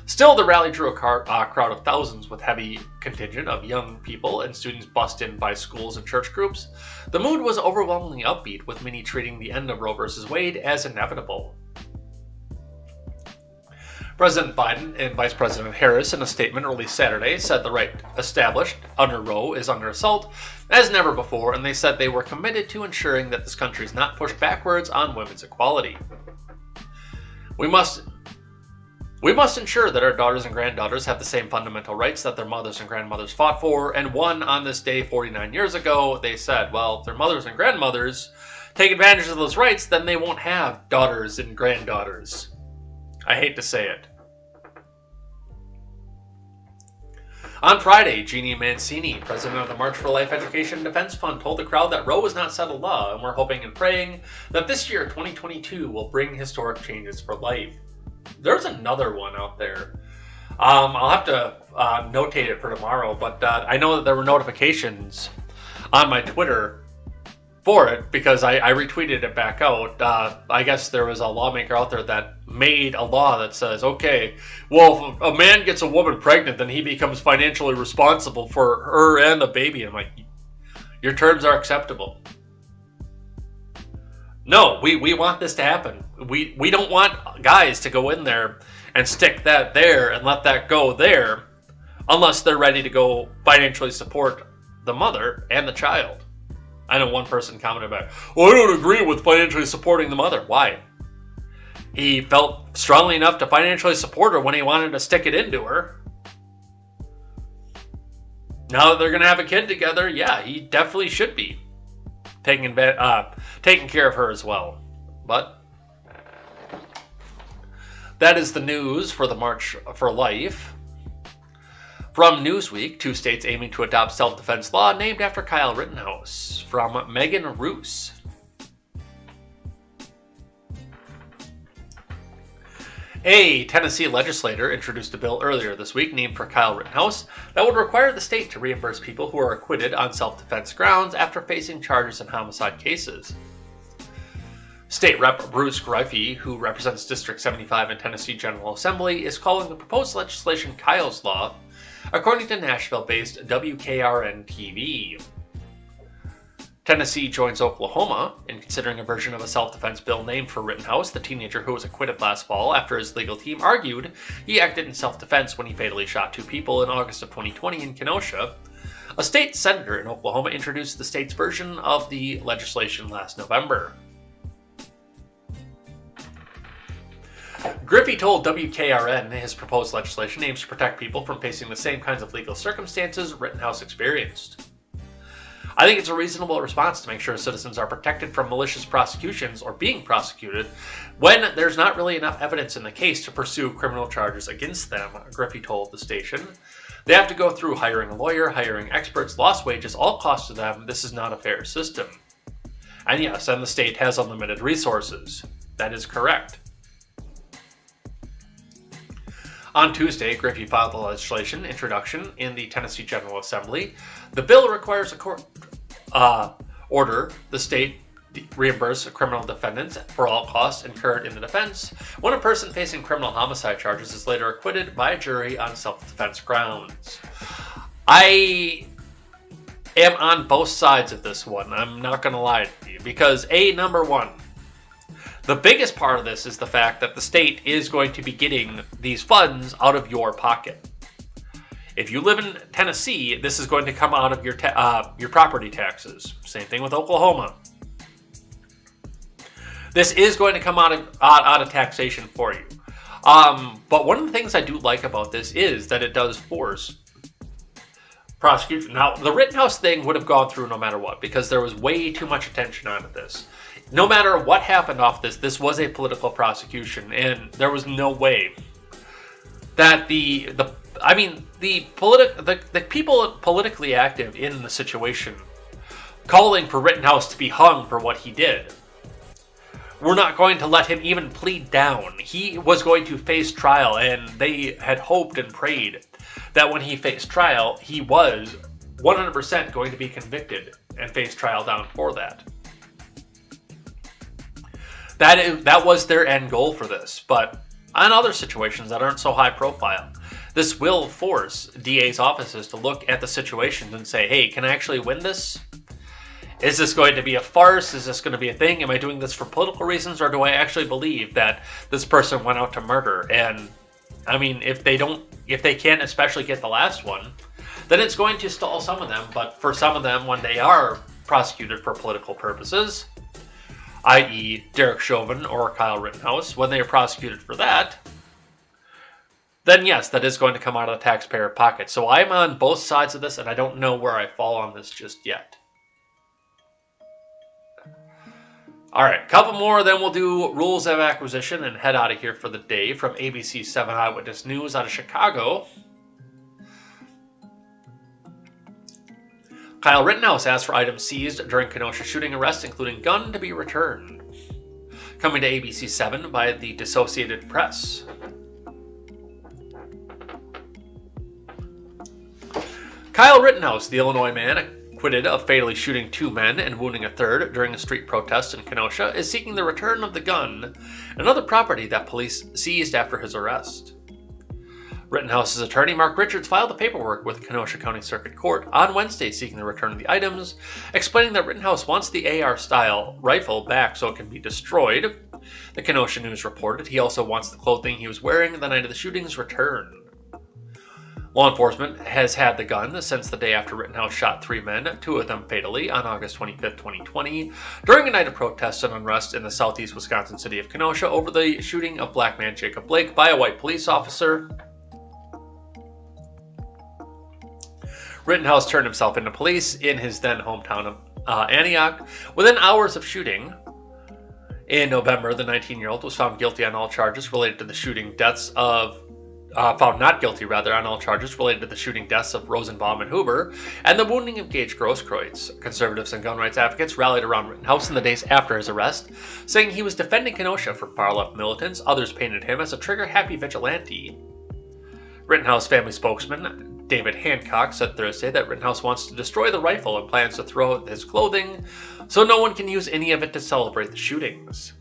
Still, the rally drew a crowd of thousands with heavy contingent of young people and students bussed in by schools and church groups. The mood was overwhelmingly upbeat, with many treating the end of Roe v. Wade as inevitable. President Biden and Vice President Harris, in a statement released Saturday, said the right established under Roe is under assault as never before, and they said they were committed to ensuring that this country is not pushed backwards on women's equality. We must We must ensure that our daughters and granddaughters have the same fundamental rights that their mothers and grandmothers fought for, and won on this day 49 years ago. They said, well, if their mothers and grandmothers take advantage of those rights, then they won't have daughters and granddaughters. I hate to say it. On Friday, Jeannie Mancini, president of the March for Life Education and Defense Fund, told the crowd that Roe was not settled law, and we're hoping and praying that this year, 2022, will bring historic changes for life. There's another one out there. I'll have to notate it for tomorrow, but I know that there were notifications on my Twitter for it because I retweeted it back out. I guess there was a lawmaker out there that made a law that says, okay, well, if a man gets a woman pregnant, then he becomes financially responsible for her and the baby. I'm like, your terms are acceptable. No, we want this to happen. We don't want guys to go in there and stick that there and let that go there unless they're ready to go financially support the mother and the child. I know one person commented back, well, I don't agree with financially supporting the mother. Why? He felt strongly enough to financially support her when he wanted to stick it into her. Now that they're going to have a kid together, yeah, he definitely should be taking care of her as well. But that is the news for the March for Life. From Newsweek, 2 states aiming to adopt self-defense law named after Kyle Rittenhouse. From Megan Roos. A Tennessee legislator introduced a bill earlier this week named for Kyle Rittenhouse that would require the state to reimburse people who are acquitted on self-defense grounds after facing charges in homicide cases. State Rep. Bruce Griffey, who represents District 75 in Tennessee General Assembly, is calling the proposed legislation Kyle's Law, according to Nashville-based WKRN-TV. Tennessee joins Oklahoma in considering a version of a self-defense bill named for Rittenhouse, the teenager who was acquitted last fall after his legal team argued he acted in self-defense when he fatally shot 2 people in August of 2020 in Kenosha. A state senator in Oklahoma introduced the state's version of the legislation last November. Griffey told WKRN his proposed legislation aims to protect people from facing the same kinds of legal circumstances Rittenhouse experienced. I think it's a reasonable response to make sure citizens are protected from malicious prosecutions or being prosecuted when there's not really enough evidence in the case to pursue criminal charges against them, Griffey told the station. They have to go through hiring a lawyer, hiring experts, lost wages, all cost to them. This is not a fair system. And yes, and the state has unlimited resources. That is correct. On Tuesday, Griffey filed the legislation introduction in the Tennessee General Assembly. The bill requires a court order the state reimburse criminal defendants for all costs incurred in the defense when a person facing criminal homicide charges is later acquitted by a jury on self-defense grounds. I am on both sides of this one. I'm not going to lie to you because number one, the biggest part of this is the fact that the state is going to be getting these funds out of your pocket. If you live in Tennessee, this is going to come out of your property taxes. Same thing with Oklahoma. This is going to come out of taxation for you. But one of the things I do like about this is that it does force prosecution. Now, the Rittenhouse thing would have gone through no matter what because there was way too much attention on this. No matter what happened off this was a political prosecution, and there was no way that the people politically active in the situation calling for Rittenhouse to be hung for what he did were not going to let him even plead down. He was going to face trial, and they had hoped and prayed that when he faced trial, he was 100% going to be convicted and face trial down for that. That was their end goal for this, but on other situations that aren't so high profile, this will force DA's offices to look at the situations and say, hey, can I actually win this? Is this going to be a farce? Is this going to be a thing? Am I doing this for political reasons, or do I actually believe that this person went out to murder? And I mean, if they can't especially get the last one, then it's going to stall some of them. But for some of them, when they are prosecuted for political purposes, i.e. Derek Chauvin or Kyle Rittenhouse, when they are prosecuted for that, then yes, that is going to come out of the taxpayer pocket. So I'm on both sides of this, and I don't know where I fall on this just yet. All right, couple more, then we'll do rules of acquisition and head out of here for the day. From ABC 7 Eyewitness News out of Chicago. Kyle Rittenhouse asked for items seized during Kenosha shooting arrest, including gun, to be returned. Coming to ABC 7 by the Associated Press. Kyle Rittenhouse, the Illinois man acquitted of fatally shooting 2 men and wounding a third during a street protest in Kenosha, is seeking the return of the gun and other property that police seized after his arrest. Rittenhouse's attorney, Mark Richards, filed the paperwork with Kenosha County Circuit Court on Wednesday seeking the return of the items, explaining that Rittenhouse wants the AR-style rifle back so it can be destroyed. The Kenosha News reported he also wants the clothing he was wearing the night of the shootings returned. Law enforcement has had the gun since the day after Rittenhouse shot 3 men, 2 of them fatally, on August 25, 2020, during a night of protests and unrest in the southeast Wisconsin city of Kenosha over the shooting of black man Jacob Blake by a white police officer. Rittenhouse turned himself into police in his then hometown of Antioch. Within hours of shooting, in November, the 19-year-old was found guilty on all charges related to the shooting deaths of found not guilty, rather, on all charges related to the shooting deaths of Rosenbaum and Huber, and the wounding of Gage Grosskreutz. Conservatives and gun rights advocates rallied around Rittenhouse in the days after his arrest, saying he was defending Kenosha from far-left militants. Others painted him as a trigger-happy vigilante. Rittenhouse family spokesman David Hancock said Thursday that Rittenhouse wants to destroy the rifle and plans to throw out his clothing so no one can use any of it to celebrate the shootings.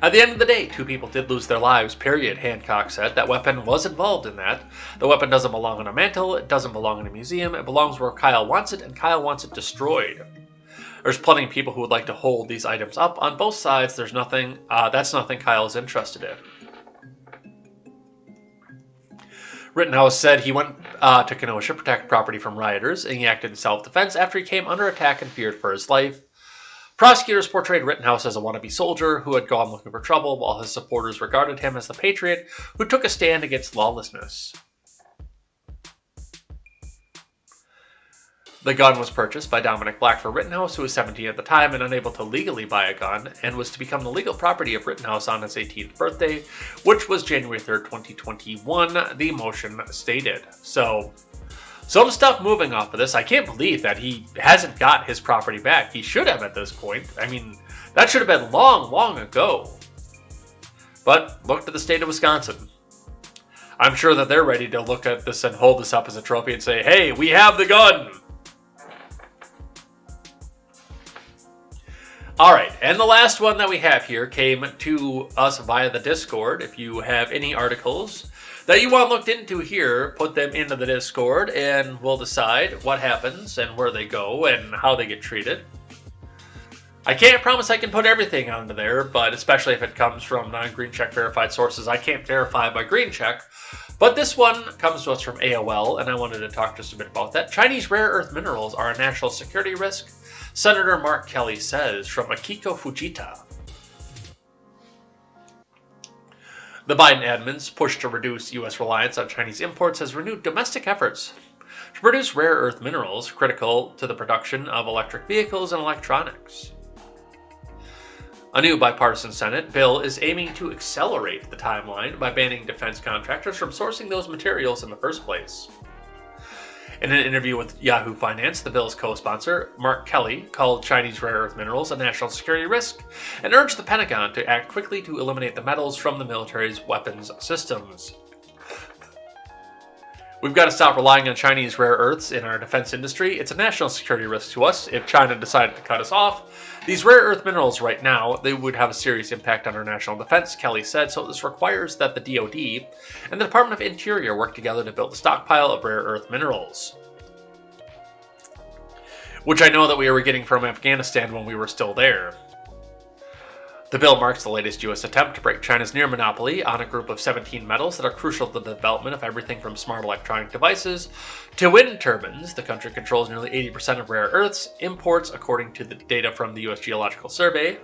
At the end of the day, 2 people did lose their lives, period, Hancock said. That weapon was involved in that. The weapon doesn't belong on a mantle, it doesn't belong in a museum, it belongs where Kyle wants it, and Kyle wants it destroyed. There's plenty of people who would like to hold these items up. On both sides, there's nothing, that's nothing Kyle is interested in. Rittenhouse said he went to Kenosha to protect property from rioters, and he acted in self-defense after he came under attack and feared for his life. Prosecutors portrayed Rittenhouse as a wannabe soldier who had gone looking for trouble, while his supporters regarded him as the patriot who took a stand against lawlessness. The gun was purchased by Dominic Black for Rittenhouse, who was 17 at the time and unable to legally buy a gun, and was to become the legal property of Rittenhouse on his 18th birthday, which was January 3rd, 2021, the motion stated. So, some stuff moving off of this. I can't believe that he hasn't got his property back. He should have at this point. I mean, that should have been long, long ago. But look to the state of Wisconsin. I'm sure that they're ready to look at this and hold this up as a trophy and say, hey, we have the gun! Alright, and the last one that we have here came to us via the Discord. If you have any articles that you want looked into here, put them into the Discord and we'll decide what happens and where they go and how they get treated. I can't promise I can put everything onto there, but especially if it comes from non-green check verified sources, I can't verify by green check. But this one comes to us from AOL, and I wanted to talk just a bit about that. Chinese rare earth minerals are a national security risk, Senator Mark Kelly says, from Akiko Fujita. The Biden admin's push to reduce U.S. reliance on Chinese imports has renewed domestic efforts to produce rare earth minerals critical to the production of electric vehicles and electronics. A new bipartisan Senate bill is aiming to accelerate the timeline by banning defense contractors from sourcing those materials in the first place. In an interview with Yahoo Finance, the bill's co-sponsor, Mark Kelly, called Chinese rare earth minerals a national security risk and urged the Pentagon to act quickly to eliminate the metals from the military's weapons systems. We've got to stop relying on Chinese rare earths in our defense industry. It's a national security risk to us. If China decided to cut us off, these rare earth minerals right now, they would have a serious impact on our national defense, Kelly said, so this requires that the DoD and the Department of Interior work together to build a stockpile of rare earth minerals, which I know that we were getting from Afghanistan when we were still there. The bill marks the latest U.S. attempt to break China's near monopoly on a group of 17 metals that are crucial to the development of everything from smart electronic devices to wind turbines. The country controls nearly 80% of rare earths imports, according to the data from the U.S. Geological Survey.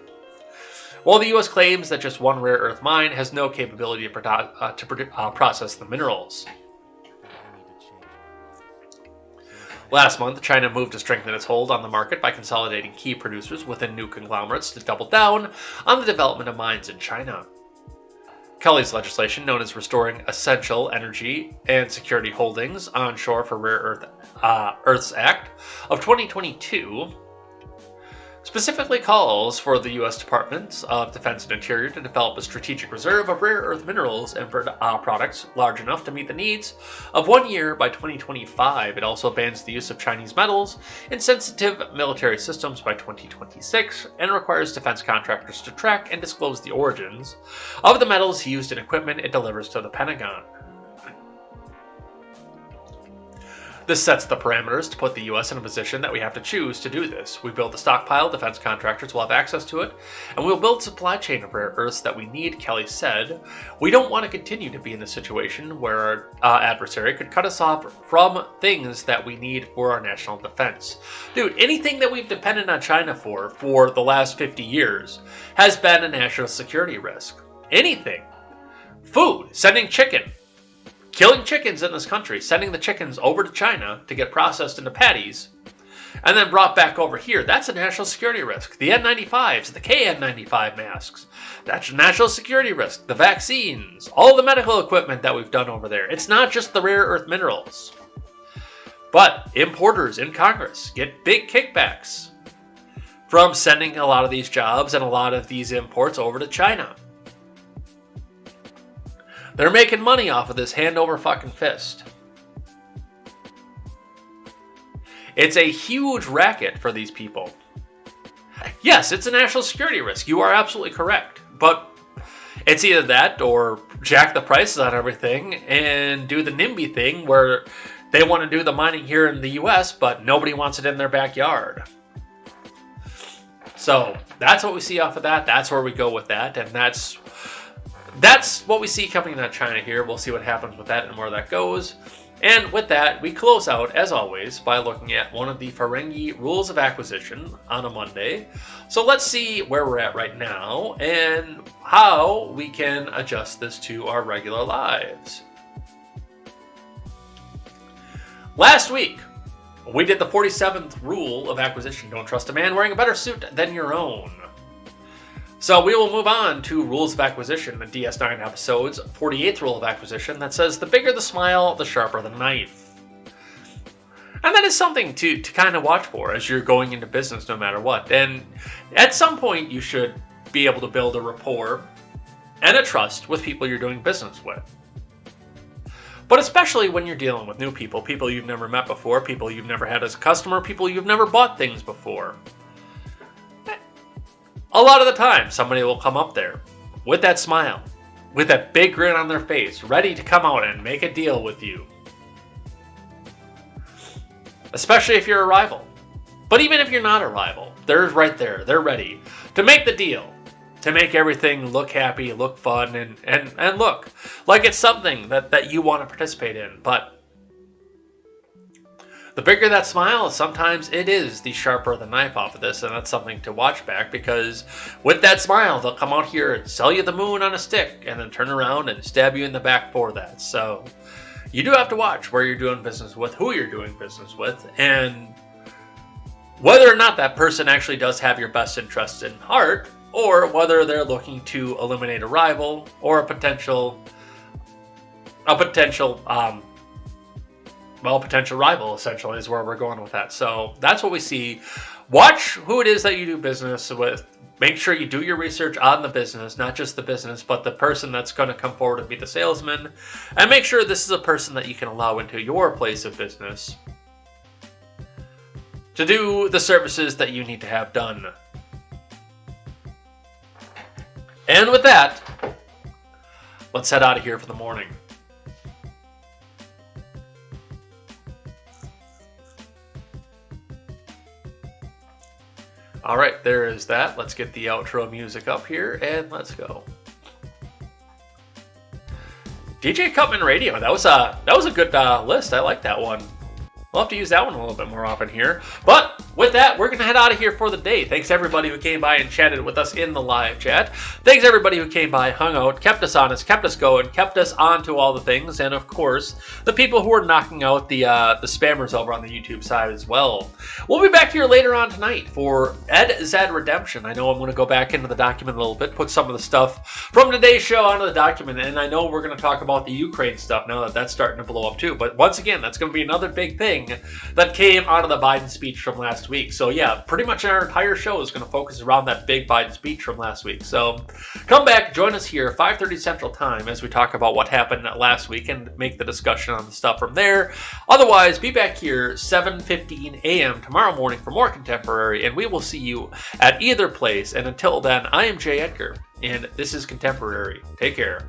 while the U.S. claims that just one rare earth mine has no capability to process the minerals. Last month, China moved to strengthen its hold on the market by consolidating key producers within new conglomerates to double down on the development of mines in China. Kelly's legislation, known as Restoring Essential Energy and Security Holdings Onshore for Rare Earths Act of 2022, specifically calls for the U.S. Departments of Defense and Interior to develop a strategic reserve of rare earth minerals and products large enough to meet the needs of 1 year by 2025. It also bans the use of Chinese metals in sensitive military systems by 2026 and requires defense contractors to track and disclose the origins of the metals used in equipment it delivers to the Pentagon. This sets the parameters to put the U.S. in a position that we have to choose to do this. We build a stockpile, defense contractors will have access to it, and we'll build a supply chain of rare earths that we need, Kelly said. We don't want to continue to be in a situation where our adversary could cut us off from things that we need for our national defense. Dude, anything that we've depended on China for the last 50 years has been a national security risk. Anything. Food, sending chicken. Killing chickens in this country, sending the chickens over to China to get processed into patties, and then brought back over here. That's a national security risk. The N95s, the KN95 masks, that's a national security risk. The vaccines, all the medical equipment that we've done over there. It's not just the rare earth minerals. But importers in Congress get big kickbacks from sending a lot of these jobs and a lot of these imports over to China. They're making money off of this hand over fucking fist. It's a huge racket for these people. Yes, it's a national security risk. You are absolutely correct. But it's either that or jack the prices on everything and do the NIMBY thing where they want to do the mining here in the US, but nobody wants it in their backyard. So that's what we see off of that. That's where we go with that. And that's what we see coming out of China here. We'll see what happens with that and where that goes. And with that, we close out, as always, by looking at one of the Ferengi rules of acquisition on a Monday. So let's see where we're at right now and how we can adjust this to our regular lives. Last week, we did the 47th rule of acquisition. Don't trust a man wearing a better suit than your own. So we will move on to Rules of Acquisition, the DS9 episode's 48th rule of acquisition that says, the bigger the smile, the sharper the knife. And that is something to kind of watch for as you're going into business no matter what. And at some point you should be able to build a rapport and a trust with people you're doing business with. But especially when you're dealing with new people, people you've never met before, people you've never had as a customer, people you've never bought things before. A lot of the time, somebody will come up there with that smile, with that big grin on their face, ready to come out and make a deal with you. Especially if you're a rival. But even if you're not a rival, they're right there. They're ready to make the deal, to make everything look happy, look fun, and look like it's something that you want to participate in. But the bigger that smile, sometimes it is the sharper the knife off of this, and that's something to watch back, because with that smile, they'll come out here and sell you the moon on a stick, and then turn around and stab you in the back for that. So you do have to watch where you're doing business with, who you're doing business with, and whether or not that person actually does have your best interests in heart, or whether they're looking to eliminate a rival or a potential rival, essentially, is where we're going with that. So that's what we see. Watch who it is that you do business with. Make sure you do your research on the business, not just the business, but the person that's going to come forward and be the salesman. And make sure this is a person that you can allow into your place of business to do the services that you need to have done. And with that, let's head out of here for the morning. All right, there is that. Let's get the outro music up here, and let's go. DJ Cutman Radio. That was a good list. I like that one. We'll have to use that one a little bit more often here. But with that, we're going to head out of here for the day. Thanks everybody who came by and chatted with us in the live chat. Thanks everybody who came by, hung out, kept us honest, kept us going, kept us on to all the things. And of course, the people who are knocking out the spammers over on the YouTube side as well. We'll be back here later on tonight for KTZed Redemption. I know I'm going to go back into the document a little bit, put some of the stuff from today's show onto the document. And I know we're going to talk about the Ukraine stuff now that that's starting to blow up too. But once again, that's going to be another big thing that came out of the Biden speech from last week. So yeah, pretty much our entire show is going to focus around that big Biden speech from last week. So come back, join us here 5:30 Central Time as we talk about what happened last week and make the discussion on the stuff from there. Otherwise, be back here 7:15 a.m. tomorrow morning for more Contemporary, and we will see you at either place. And until then, I am Jay Edgar, and this is Contemporary. Take care.